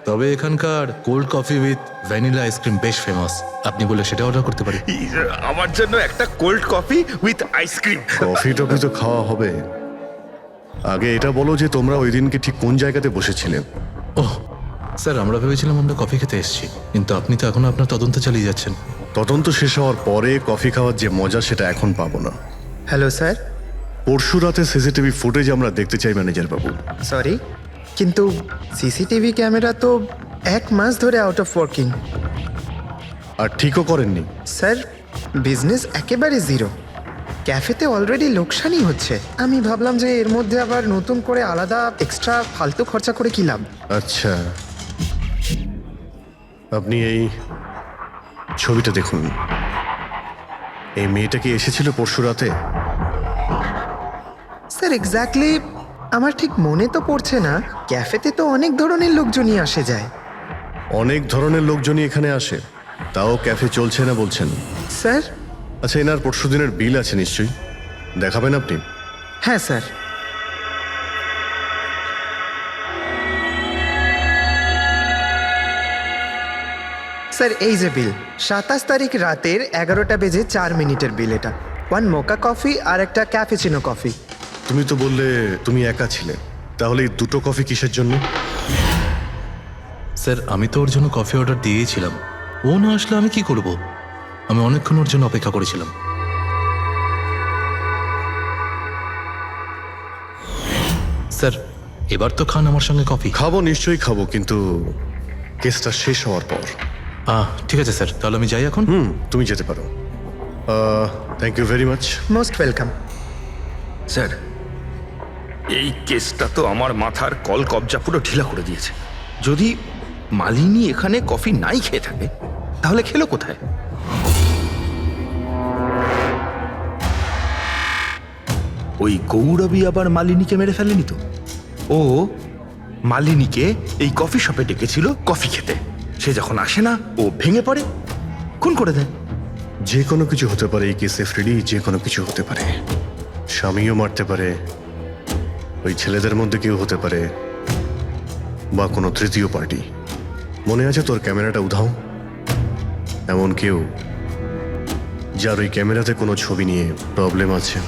তবে এখানকার cold coffee with vanilla ice cream বেশ ফেমাস, আপনি বলে সেটা অর্ডার করতে পারি।
আমার জন্য একটা cold coffee with ice cream.
Coffee toffee তো খাওয়া হবে, আগে এটা বলো যে তোমরা ওই দিনকে ঠিক কোন জায়গাতে বসেছিলে?
ওহ স্যার, আমরা ভেবেছিলাম আমরা কফি খেতে এসেছি, কিন্তু আপনি তো এখনো আপনার তদন্ত চালিয়ে যাচ্ছেন।
তদন্ত শেষ হওয়ার পরে কফি খাওয়ার যে মজা সেটা এখন পাবো না।
Hello sir.
পরশু রাতে সিসিটিভি ফুটেজ আমরা দেখতে চাই ম্যানেজার বাবু।
সরি, কিন্তু সিসিটিভি ক্যামেরা তো 1 মাস ধরে আউট অফ ওয়ার্কিং।
আর ঠিকও করেননি?
স্যার বিজনেস একেবারে জিরো, ক্যাফেতে অলরেডি লোকসানই হচ্ছে। আমি ভাবলাম যে এর মধ্যে আবার নতুন করে আলাদা এক্সট্রা ফালতু খরচা করে কি লাভ।
আচ্ছা, আপনি এই ছবিটা দেখুন। এই মেয়েটা কি এসেছিল পরশু রাতে?
স্যার এক্স্যাক্টলি আমার ঠিক মনে তো পড়ছে না। ক্যাফেতে তো অনেক ধরনের লোকজনই আসে যায়।
অনেক ধরনের লোকজনই এখানে আসে, তাও ক্যাফে চলছে না বলছেন?
স্যার
আচ্ছা, এনার পরশু দিনের বিল আছে নিশ্চয়ই, দেখাবেন আপনি?
হ্যাঁ স্যার। স্যার এই যে বিল, 27 তারিখ রাতের 11টা বেজে 4 মিনিটের বিল এটা। 1 মোকা কফি আর একটা ক্যাফেচিনো কফি।
তুমি তো বললে তুমি একা ছিলে, তাহলে এই 2টো কফি কিসের জন্য?
স্যার আমি তো ওর জন্য কফি অর্ডার দিয়েছিলাম, ও না আসলে আমি কি করব? আমি অনেকক্ষণ ওর জন্য অপেক্ষা করেছিলাম। স্যার এবার তো খান আমার সঙ্গে কফি।
খাবো, নিশ্চয়ই খাবো, কিন্তু কেসটা শেষ হওয়ার পর।
ঠিক আছে স্যার, তাহলে আমি যাই এখন?
তুমি যেতে পারো। Thank you very much.
Most welcome.
Sir এই কেসটা তো আমার মাথার কল কবজা পুরো ঢিলা করে দিয়েছে। যদি মালিনী এখানে কফি নাই খেয়ে থাকে তাহলে খেলো কোথায়? ওই গৌরবী আবার মালিনীকে মেরে ফেলেনি তো? ও মালিনীকে এই কফি শপে ডেকেছিল কফি খেতে, সে যখন আসে না ও ভেঙে পড়ে, খুন করে দেয়।
যে কোনো কিছু হতে পারে এই কেসে ফ্রেডি, যে কোনো কিছু হতে পারে। স্বামীও মারতে পারে, ওই ছেলেদের মধ্যে কেউ হতে পারে, বা কোনো তৃতীয় পার্টি। মনে আছে তোর ক্যামেরাটা উধাও? এমন কেউ যার ওই ক্যামেরাতে কোনো ছবি নিয়ে প্রবলেম আছে।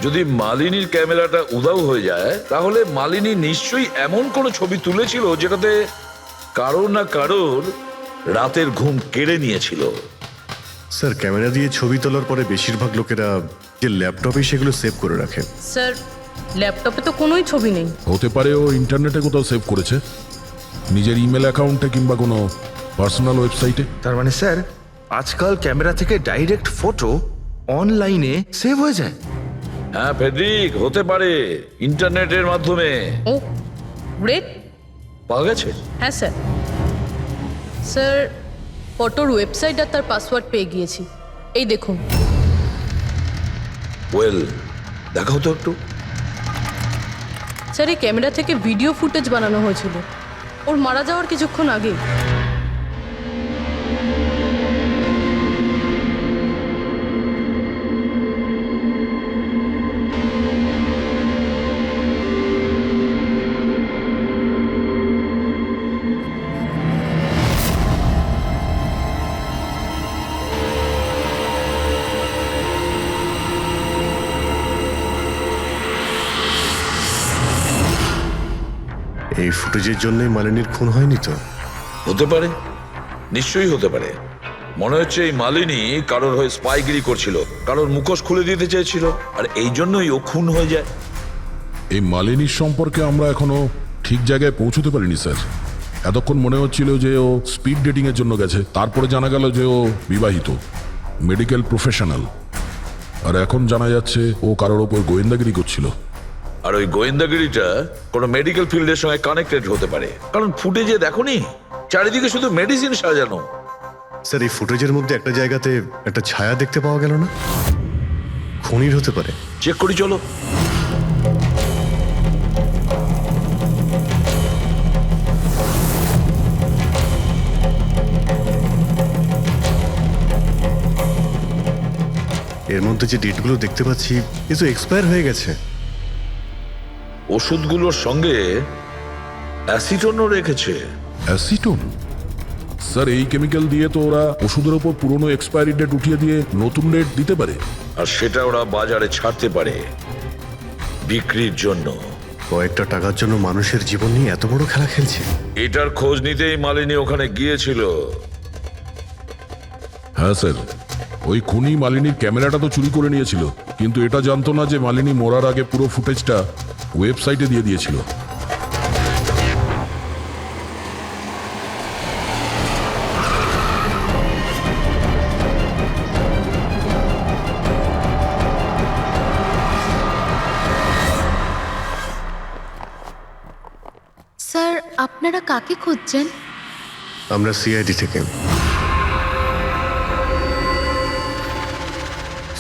যদি মালিনীর ক্যামেরাটা উধাও হয়ে যায় তাহলে মালিনী নিশ্চয়ই এমন কোনো ছবি তুলেছিল যেটাতে কারোর না কারোর রাতের ঘুম কেড়ে নিয়েছিল।
স্যার ক্যামেরা দিয়ে ছবি তোলার পরে বেশিরভাগ লোকেরা যে ল্যাপটপে সেগুলো সেভ করে রাখে।
স্যার ল্যাপটপে তো কোনোই ছবি নেই।
হতে পারে ও ইন্টারনেটে কোথাও সেভ করেছে, নিজের ইমেল অ্যাকাউন্টে কিংবা কোনো পার্সোনাল ওয়েবসাইটে।
তার মানে স্যার আজকাল ক্যামেরা থেকে ডাইরেক্ট ফটো অনলাইনে সেভ হয়ে যায়।
হ্যাঁ ফেডরিক, হতে পারে ইন্টারনেটের মাধ্যমে।
ও গ্রেট,
পাওয়া গেছে?
হ্যাঁ স্যার। স্যার ফটোর ওয়েবসাইট আর তার পাসওয়ার্ড পেয়ে গিয়েছি, এই দেখুন।
ওয়েল, দেখাও তো একটু।
স্যার এই ক্যামেরা থেকে ভিডিও ফুটেজ বানানো হয়েছিল ওর মারা যাওয়ার কিছুক্ষণ আগে।
এই ফুটেজের জন্যই মালিনীর খুন হয়নি তো?
হতে পারে, নিশ্চয়ই হতে পারে। মনে হচ্ছে এই মালিনী কারোর হয়ে স্পাইগিরি করছিল, কারোর মুখোশ খুলে দিতে চেয়েছিল, আর এই জন্যই ও খুন হয়ে যায়।
এই মালিনীর সম্পর্কে আমরা এখনো ঠিক জায়গায় পৌঁছতে পারিনি স্যার। এতক্ষণ মনে হচ্ছিল যে ও স্পিড ডেটিং এর জন্য গেছে, তারপরে জানা গেল যে ও বিবাহিত, মেডিকেল প্রফেশনাল, আর এখন জানা যাচ্ছে ও কারোর ওপর গোয়েন্দাগিরি করছিল।
আর ওই গোয়েন্দাগিরিটা কোনো মেডিকেল ফিল্ডের সঙ্গে কানেক্টেড হতে পারে, কারণ ফুটেজে দেখোনি চারিদিকে শুধু মেডিসিন সাজানো।
স্যার, এই ফুটেজের মধ্যে একটা জায়গাতে একটা ছায়া দেখতে পাওয়া গেল না? খুনির হতে পারে।
চেক করি চলো।
এর মধ্যে যে ডেটগুলো দেখতে পাচ্ছি এ তো এক্সপায়ার হয়ে গেছে।
ওষুধগুলোর সঙ্গে অ্যাসিটনও রেখেছে।
অ্যাসিটোন? স্যার, এই কেমিক্যাল দিয়ে তো ওরা ওষুধের ওপর পুরনো এক্সপায়ারি ডেট উঠিয়ে দিয়ে নতুন ডেট দিতে পারে,
আর সেটা ওরা বাজারে ছাড়তে পারে বিক্রির জন্য।
কয়েকটা টাকার জন্য মানুষের জীবন নিয়ে এত বড় খেলা খেলছে।
এটার খোঁজ নিতেই মালিনী ওখানে গিয়েছিল।
হ্যাঁ স্যার, ওই খুনি মালিনীর ক্যামেরাটা তো চুরি করে নিয়েছিল, কিন্তু এটা জানতো না যে মালিনী মরার আগে পুরো ফুটেজটা ওয়েবসাইটে দিয়ে দিয়েছিল।
স্যার, আপনারা কাকে খুঁজছেন?
আমরা সিআইডি থেকে।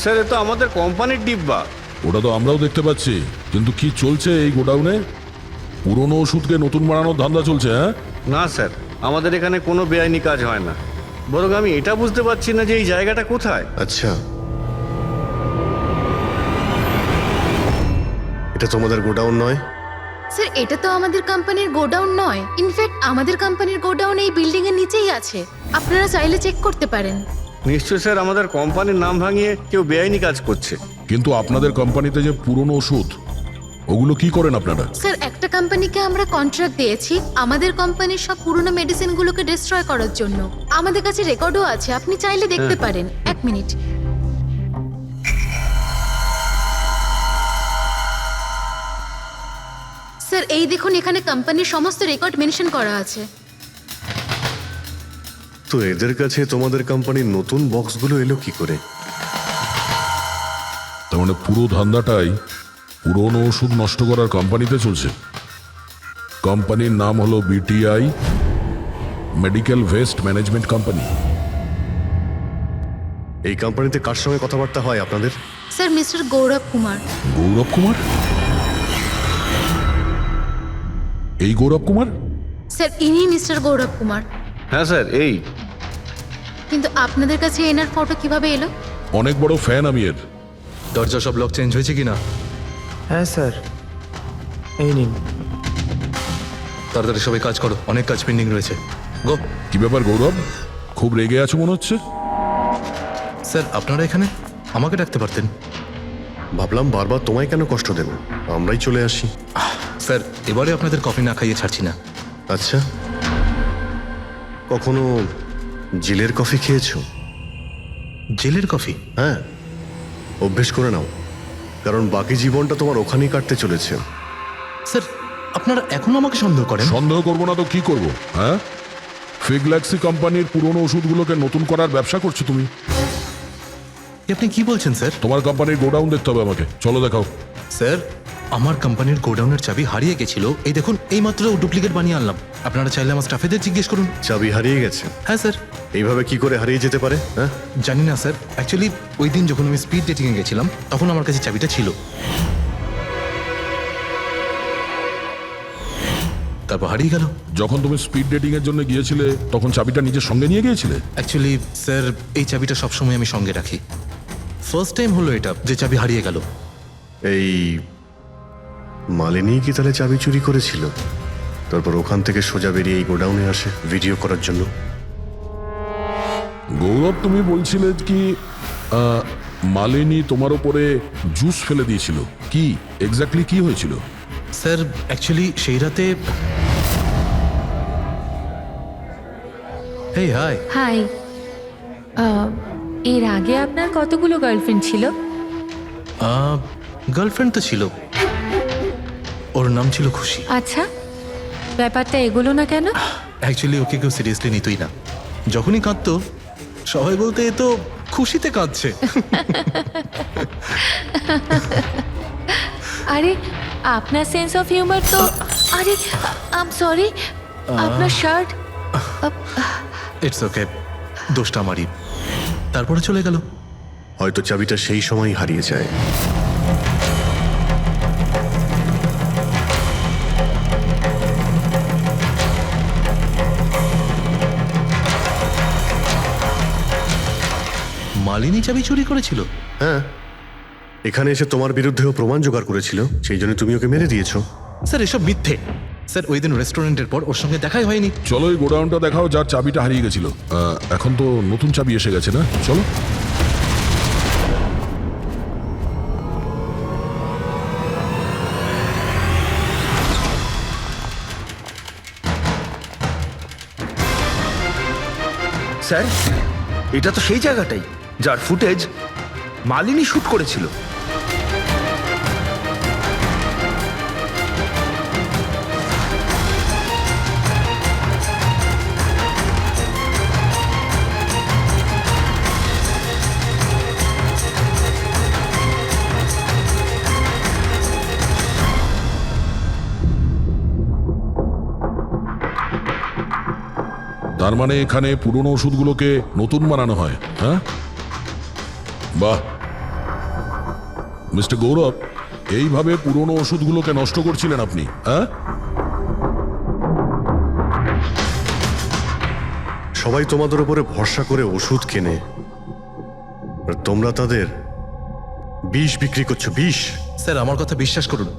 স্যার, এ তো আমাদের কোম্পানির ডিব্বা।
ওটা তো আমরাও দেখতে পাচ্ছি, কিন্তু কি চলছে এই গোডাউনে? পুরনো ওষুধকে নতুন বানানোর ধান্দা চলছে? হ্যাঁ
না স্যার, আমাদের এখানে কোনো বেআইনি কাজ হয় না। বরং আমি এটা বুঝতে পারছি না যে এই জায়গাটা কোথায়।
আচ্ছা, এটা তোমাদের গোডাউন নয়?
স্যার, এটা তো আমাদের কোম্পানির গোডাউন নয়। ইনফ্যাক্ট আমাদের কোম্পানির গোডাউন এই বিল্ডিং এর নিচেই আছে। আপনারা চাইলে চেক করতে পারেন।
নিশ্চয় স্যার, আমাদের কোম্পানির নাম ভাঙিয়ে কেউ বেআইনি কাজ করছে।
কিন্তু আপনাদের কোম্পানিতে যে পুরনো ওষুধ, ওগুলো কি করেন আপনারা?
স্যার, একটা কোম্পানিকে আমরা কন্ট্রাক্ট দিয়েছি আমাদের কোম্পানির সব পুরনো মেডিসিনগুলোকে ডিস্ট্রয় করার জন্য। আমাদের কাছে রেকর্ডও আছে, আপনি চাইলে দেখতে পারেন। এক মিনিট। স্যার, এই দেখুন, এখানে কোম্পানির সমস্ত রেকর্ড মেনশন করা আছে।
তো এদের কাছে তোমাদের কোম্পানির নতুন বক্সগুলো এলো কি করে?
তার মানে পুরো ধান্দাটাই পুরনো ওষুধ নষ্ট করার কোম্পানিতে চলছে। কোম্পানির নাম হলো BTI, medical waste management company.
এই কোম্পানিতে কার সঙ্গে কথাবার্তা হয় আপনাদের?
স্যার, মিস্টার গৌরব কুমার।
গৌরব কুমার? এই গৌরব কুমার?
স্যার, ইনি মিস্টার গৌরব কুমার।
হ্যাঁ স্যার, এই।
কিন্তু আপনাদের কাছে এনার ফটো কিভাবে এলো?
অনেক বড় ফ্যান আমি এর।
দরজা সব লক চেঞ্জ হয়েছে কিনা?
হ্যাঁ স্যার, এই নিন।
তাড়াতাড়ি সবাই কাজ করো, অনেক কাজ পেন্ডিং রয়েছে। গো।
কি ব্যাপার গৌরব, খুব রেগে আছো মনে হচ্ছে?
স্যার, আপনারা এখানে? আমাকে ডাকতে পারতেন।
ভাবলাম বারবার তোমায় কেন কষ্ট দেব, আমরাই চলে আসি।
স্যার, এবারে আপনাদের কফি না খাইয়ে ছাড়ছি না।
আচ্ছা, কখনো জেলের কফি খেয়েছো?
জেলের কফি?
হ্যাঁ, অভ্যেস করে নাও, কারণ বাকি জীবনটা তোমার ওখানেই কাটতে চলেছে।
স্যার, আপনারা এখনো আমাকে সন্দেহ করেন?
সন্দেহ করবো না তো কি করব? হ্যাঁ, ফিগল্যাক্সি কোম্পানির পুরনো ওষুধগুলোকে নতুন করার ব্যবসা করছো তুমি।
আপনি কি বলছেন স্যার?
তোমার কোম্পানির গোডাউন দেখতে হবে আমাকে, চলো দেখাও।
স্যার, আমার কোম্পানির গোডাউনের চাবি হারিয়ে গেছিল, এই দেখুন এইমাত্র ডুপ্লিকেট বানিয়ে আনলাম। আপনারা চাইলে আমার স্টাফেদের জিজ্ঞেস করুন।
চাবি হারিয়ে গেছে?
হ্যাঁ স্যার।
এইভাবে কি করে হারিয়ে যেতে পারে? হ্যাঁ,
জানি না স্যার। অ্যাকচুয়ালি ওই দিন যখন আমি স্পিড ডেটিংয়ে গেছিলাম তখন আমার কাছে চাবিটা ছিল। তারপর হারিয়ে গেল।
যখন তুমি স্পিড ডেটিং এর জন্য গিয়েছিলে তখন চাবিটা নিজের সঙ্গে নিয়ে গিয়েছিলে?
অ্যাকচুয়ালি স্যার, এই চাবিটা সবসময় আমি সঙ্গে রাখি। ফার্স্ট টাইম হলো এটা যে চাবি হারিয়ে গেল।
এই মালিনী কি তাহলে চাবি চুরি করেছিল, তারপর ওখান থেকে সোজা বেরিয়ে এই গোডাউনে আসে ভিডিও করার জন্য?
গৌরব, তুমি বলছিলে কি মালিনী তোমার উপরে জুস ফেলে দিয়েছিল? কি এক্স্যাক্টলি কি হয়েছিল?
স্যার, অ্যাকচুয়ালি সেই রাতে
হেই হাই।
হাই। এর আগে আপনার কতগুলো গার্লফ্রেন্ড ছিল?
গার্লফ্রেন্ড তো ছিল, ওর নাম ছিল খুশি।
আচ্ছা, ব্যাপারটা এগোলো না কেন?
অ্যাকচুয়ালি ওকে কেউ সিরিয়াসলি নিতই না। যখনই কাঁদতো সবাই বলতে এ তো খুশিতে কাঁদছে।
আরে আপনার সেন্স অফ হিউমার তো, আরে আই এম সরি, আপনার শার্ট।
ইটস ওকে, দোষটা আমারই। তারপরে চলে গেল। হয়তো চাবিটা সেই সময় হারিয়ে যায়। মালিনী চাবি চুরি করেছিল? হ্যাঁ, এখানে এসে তোমার বিরুদ্ধেও প্রমাণ জোগাড় করেছিল, সেই জন্য তুমি ওকে মেরে দিয়েছো।
স্যার এসব মিথ্যে। স্যার ওই দিন রেস্টুরেন্টের পর ওর সঙ্গে দেখাই হয়নি।
চলো এই গোডাউনটা দেখাও যার চাবিটা হারিয়ে গেছিল। এখন তো নতুন চাবি এসে গেছে না? চলো।
স্যার, এটা তো সেই জায়গাটাই যার ফুটেজ মালিনী শুট করেছিল।
তার মানে এখানে পুরনো ওষুধগুলোকে নতুন বানানো হয়, হ্যাঁ? বাহ মিস্টার গৌরব, এইভাবে পুরনো ওষুধগুলোকে নষ্ট করছিলেন আপনি, হ্যাঁ?
সবাই তোমাদের উপরে ভরসা করে ওষুধ কেনে, আর তোমরা তাদের বিষ বিক্রি করছো। বিষ?
স্যার আমার কথা বিশ্বাস করুন,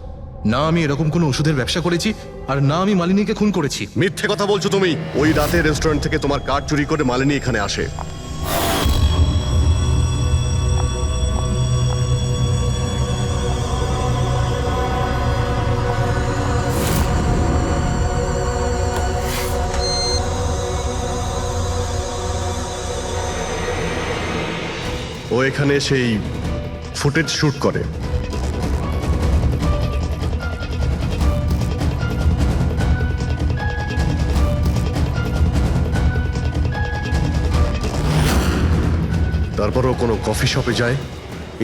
না আমি এরকম কোনো ওষুধের ব্যবসা করেছি, আর না আমি মালিনীকে খুন করেছি।
মিথ্যে কথা বলছো তুমি। ওই রাতে রেস্টুরেন্ট থেকে তোমার কার্ড চুরি করে মালিনী এখানে আসে। ও এখানে সেই ফুটেজ শুট করে। তারপর ও কোনো কফি শপে যায়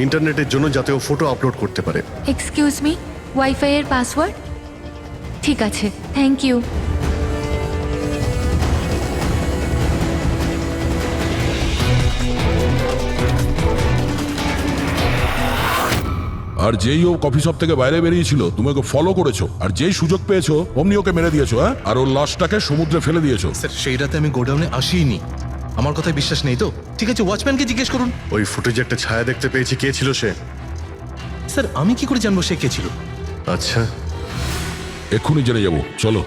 ইন্টারনেটের জন্য, যাতে ও ফটো আপলোড করতে পারে।
এক্সকিউজ মি, ওয়াইফাই এর পাসওয়ার্ড? ঠিক আছে, থ্যাংক ইউ।
আর যেই ও কফি শপ থেকে বাইরে বেরিয়েছিল তুমি ওকে ফলো করেছো, আর যেই সুযোগ পেয়েছো অমনি ওকে মেরে দিয়েছো, হ্যাঁ? আর ওর লাশটাকে সমুদ্রে ফেলে দিয়েছো।
স্যার সেই রাতে আমি গোডাউনে আসিনি। আমার কথায় বিশ্বাস নেই তো? ঠিক আছে, ওয়াচম্যানকে জিজ্ঞেস করুন।
ওই ফুটেজে একটা ছায়া দেখতে পেয়েছি, কে ছিল সে?
স্যার আমি কি করে জানবো সে কে ছিল?
আচ্ছা,
এক্ষুনি জেনে যাবো, চলো।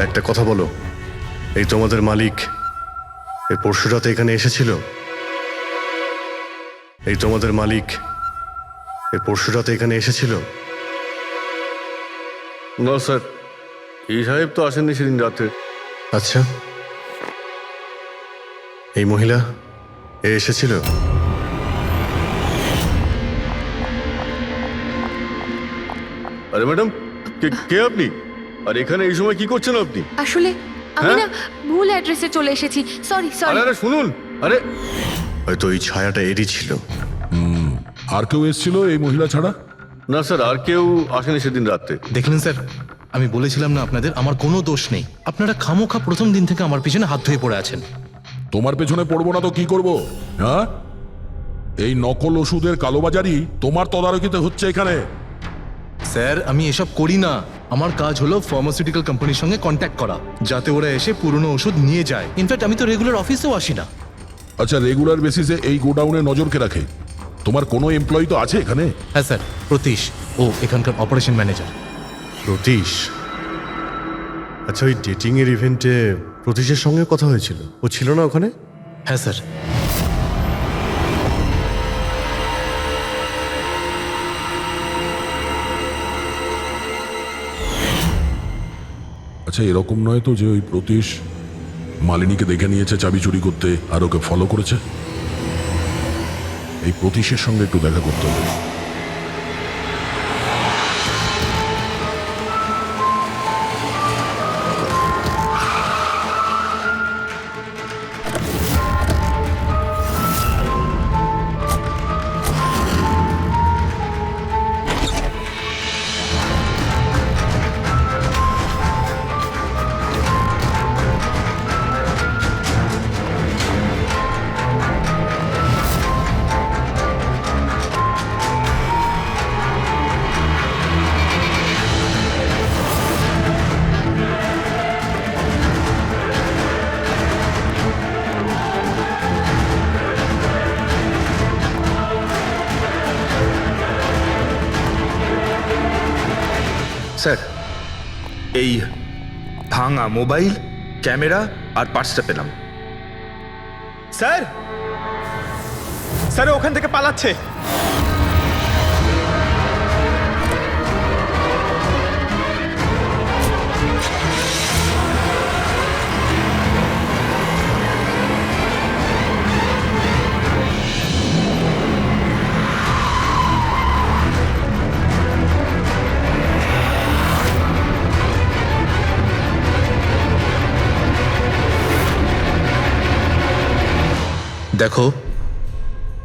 একটা কথা বলো, এই তোমাদের মালিক এই পরশু রাতে এখানে এসেছিল? এই তোমাদের মালিক এই পরশু রাতে এখানে এসেছিল?
না স্যার, এই সাহেব তো আসেননি সেদিন রাতে।
আচ্ছা, এই মহিলা এ এসেছিল?
আরে ম্যাডাম, কে আপনি? আর এখানে এই সময় কি করছেন আপনি?
আসলে আমি না ভুল অ্যাড্রেসে চলে এসেছি, সরি সরি।
আরে শুনুন, আরে
হয়তো এই ছায়াটা এরই ছিল।
আর কেউ এসেছিল এই মহিলা ছাড়া?
না স্যার, আর কেউ আসেনি সেদিন রাতে।
দেখলেন স্যার, আমি বলেছিলাম না আপনাদের আমার কোনো দোষ নেই। আপনারা খামোখা প্রথম দিন থেকে আমার পিছনে হাত ধুয়ে পড়ে আছেন।
তোমার পেছনে পড়বো না তো কি করব, হ্যাঁ? এই নকল ওষুধের কালোবাজারি তোমার তদারকিতে হচ্ছে এখানে।
স্যার আমি এসব করি না। আমার কাজ হলো ফার্মাসিউটিক্যাল কোম্পানির সঙ্গে কন্ট্যাক্ট করা, যাতে ওরা এসে পুরনো ওষুধ নিয়ে যায়। ইনফ্যাক্ট আমি তো রেগুলার অফিসেও আসি না।
আচ্ছা, রেগুলার বেসিসে এই গোডাউনে নজর কে রাখে? তোমার কোনো এমপ্লয়ি তো আছে এখানে?
হ্যাঁ স্যার, প্রতীশ, ও এখানকার অপারেশন ম্যানেজার।
প্রতীশ? আচ্ছা, ওই ডেটিং এর ইভেন্টে প্রতীশের সঙ্গে কথা হয়েছিল, ও ছিল না ওখানে?
হ্যাঁ স্যার।
আচ্ছা, এরকম নয় তো যে ওই প্রতীশ মালিনীকে দেখে নিয়েছে চাবি চুরি করতে আর ওকে ফলো করেছে? এই প্রতীশের সঙ্গে একটু দেখা করতে হবে।
স্যার, এই ভাঙা মোবাইল, ক্যামেরা আর পার্সটা পেলাম। স্যার, স্যার ওখান থেকে পালাচ্ছে।
দেখো,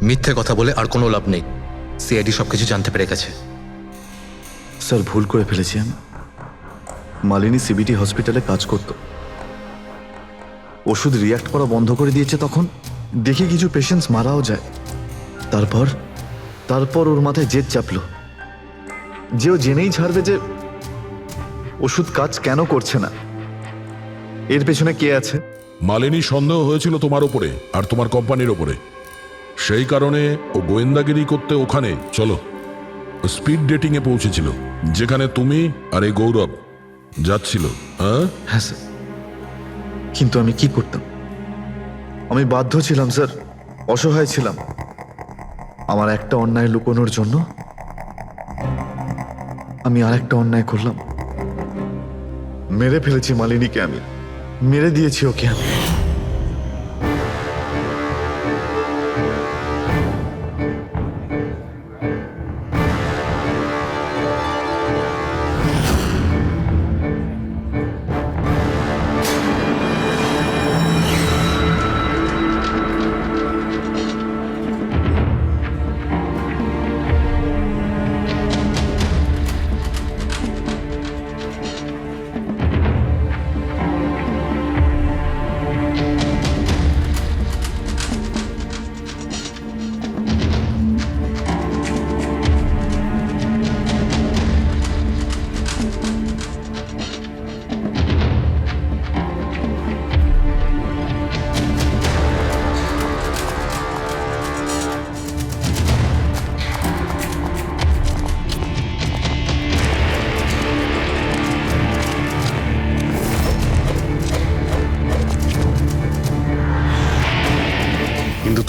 মিথ্যে কথা বলে আর কোনো লাভ নেই। সিআইডি সবকিছু জানতে পেরে গেছে।
স্যার, ভুল করে ফেলেছি আমি। মালিনী সিবিটি হসপিটালে কাজ করত। ওষুধ রিয়াক্ট করা বন্ধ করে দিয়েছে তখন দেখি কিছু পেশেন্টস মারাও যায়। তারপর ওর মাথায় জেদ চাপলো যে ও জেনেই ছাড়বে যে ওষুধ কাজ কেন করছে না, এর পেছনে কে আছে।
মালিনী সন্দেহ হয়েছিল তোমার ওপরে আর তোমার কোম্পানির ওপরে, সেই কারণে ও গোয়েন্দাগিরি করতে ওখানে স্পিড ডেটিং এ পৌঁছেছিল, যেখানে তুমি আর এই গৌরব যাচ্ছিল।
হ্যাঁ স্যার, কিন্তু আমি কি করতাম? আমি বাধ্য ছিলাম স্যার, অসহায় ছিলাম। আমার একটা অন্যায় লুকোনোর জন্য আমি আরেকটা অন্যায় করলাম। মেরে ফেলেছি মালিনীকে, আমি মেরে দিয়েছি ওকে আমি।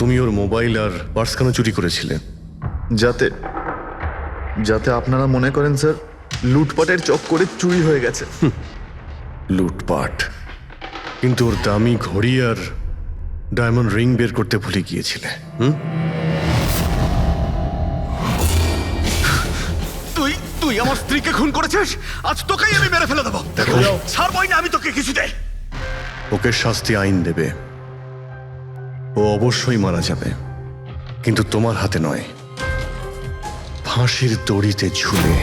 তুমি ওর মোবাইল আর পার্স কেন চুরি করেছিলে?
যাতে আপনারা মনে করেন স্যার লুটপাটের চক্করে চুরি হয়ে গেছে।
লুটপাট? কিন্তু ওর দামি ঘড়ি আর ডায়মন্ড রিং বের করতে ভুলে গিয়েছিলে।
তুই আমার স্ত্রীকে খুন করেছিস, আজ তোকেই আমি মেরে ফেলে দেবো। ছাড়বই না আমি তোকে কিছুতে।
ওকে শাস্তি আইন দেবে, ও অবশ্যই মারা যাবে, কিন্তু তোমার হাতে নয়, ফাঁসির দড়িতে ঝুলে।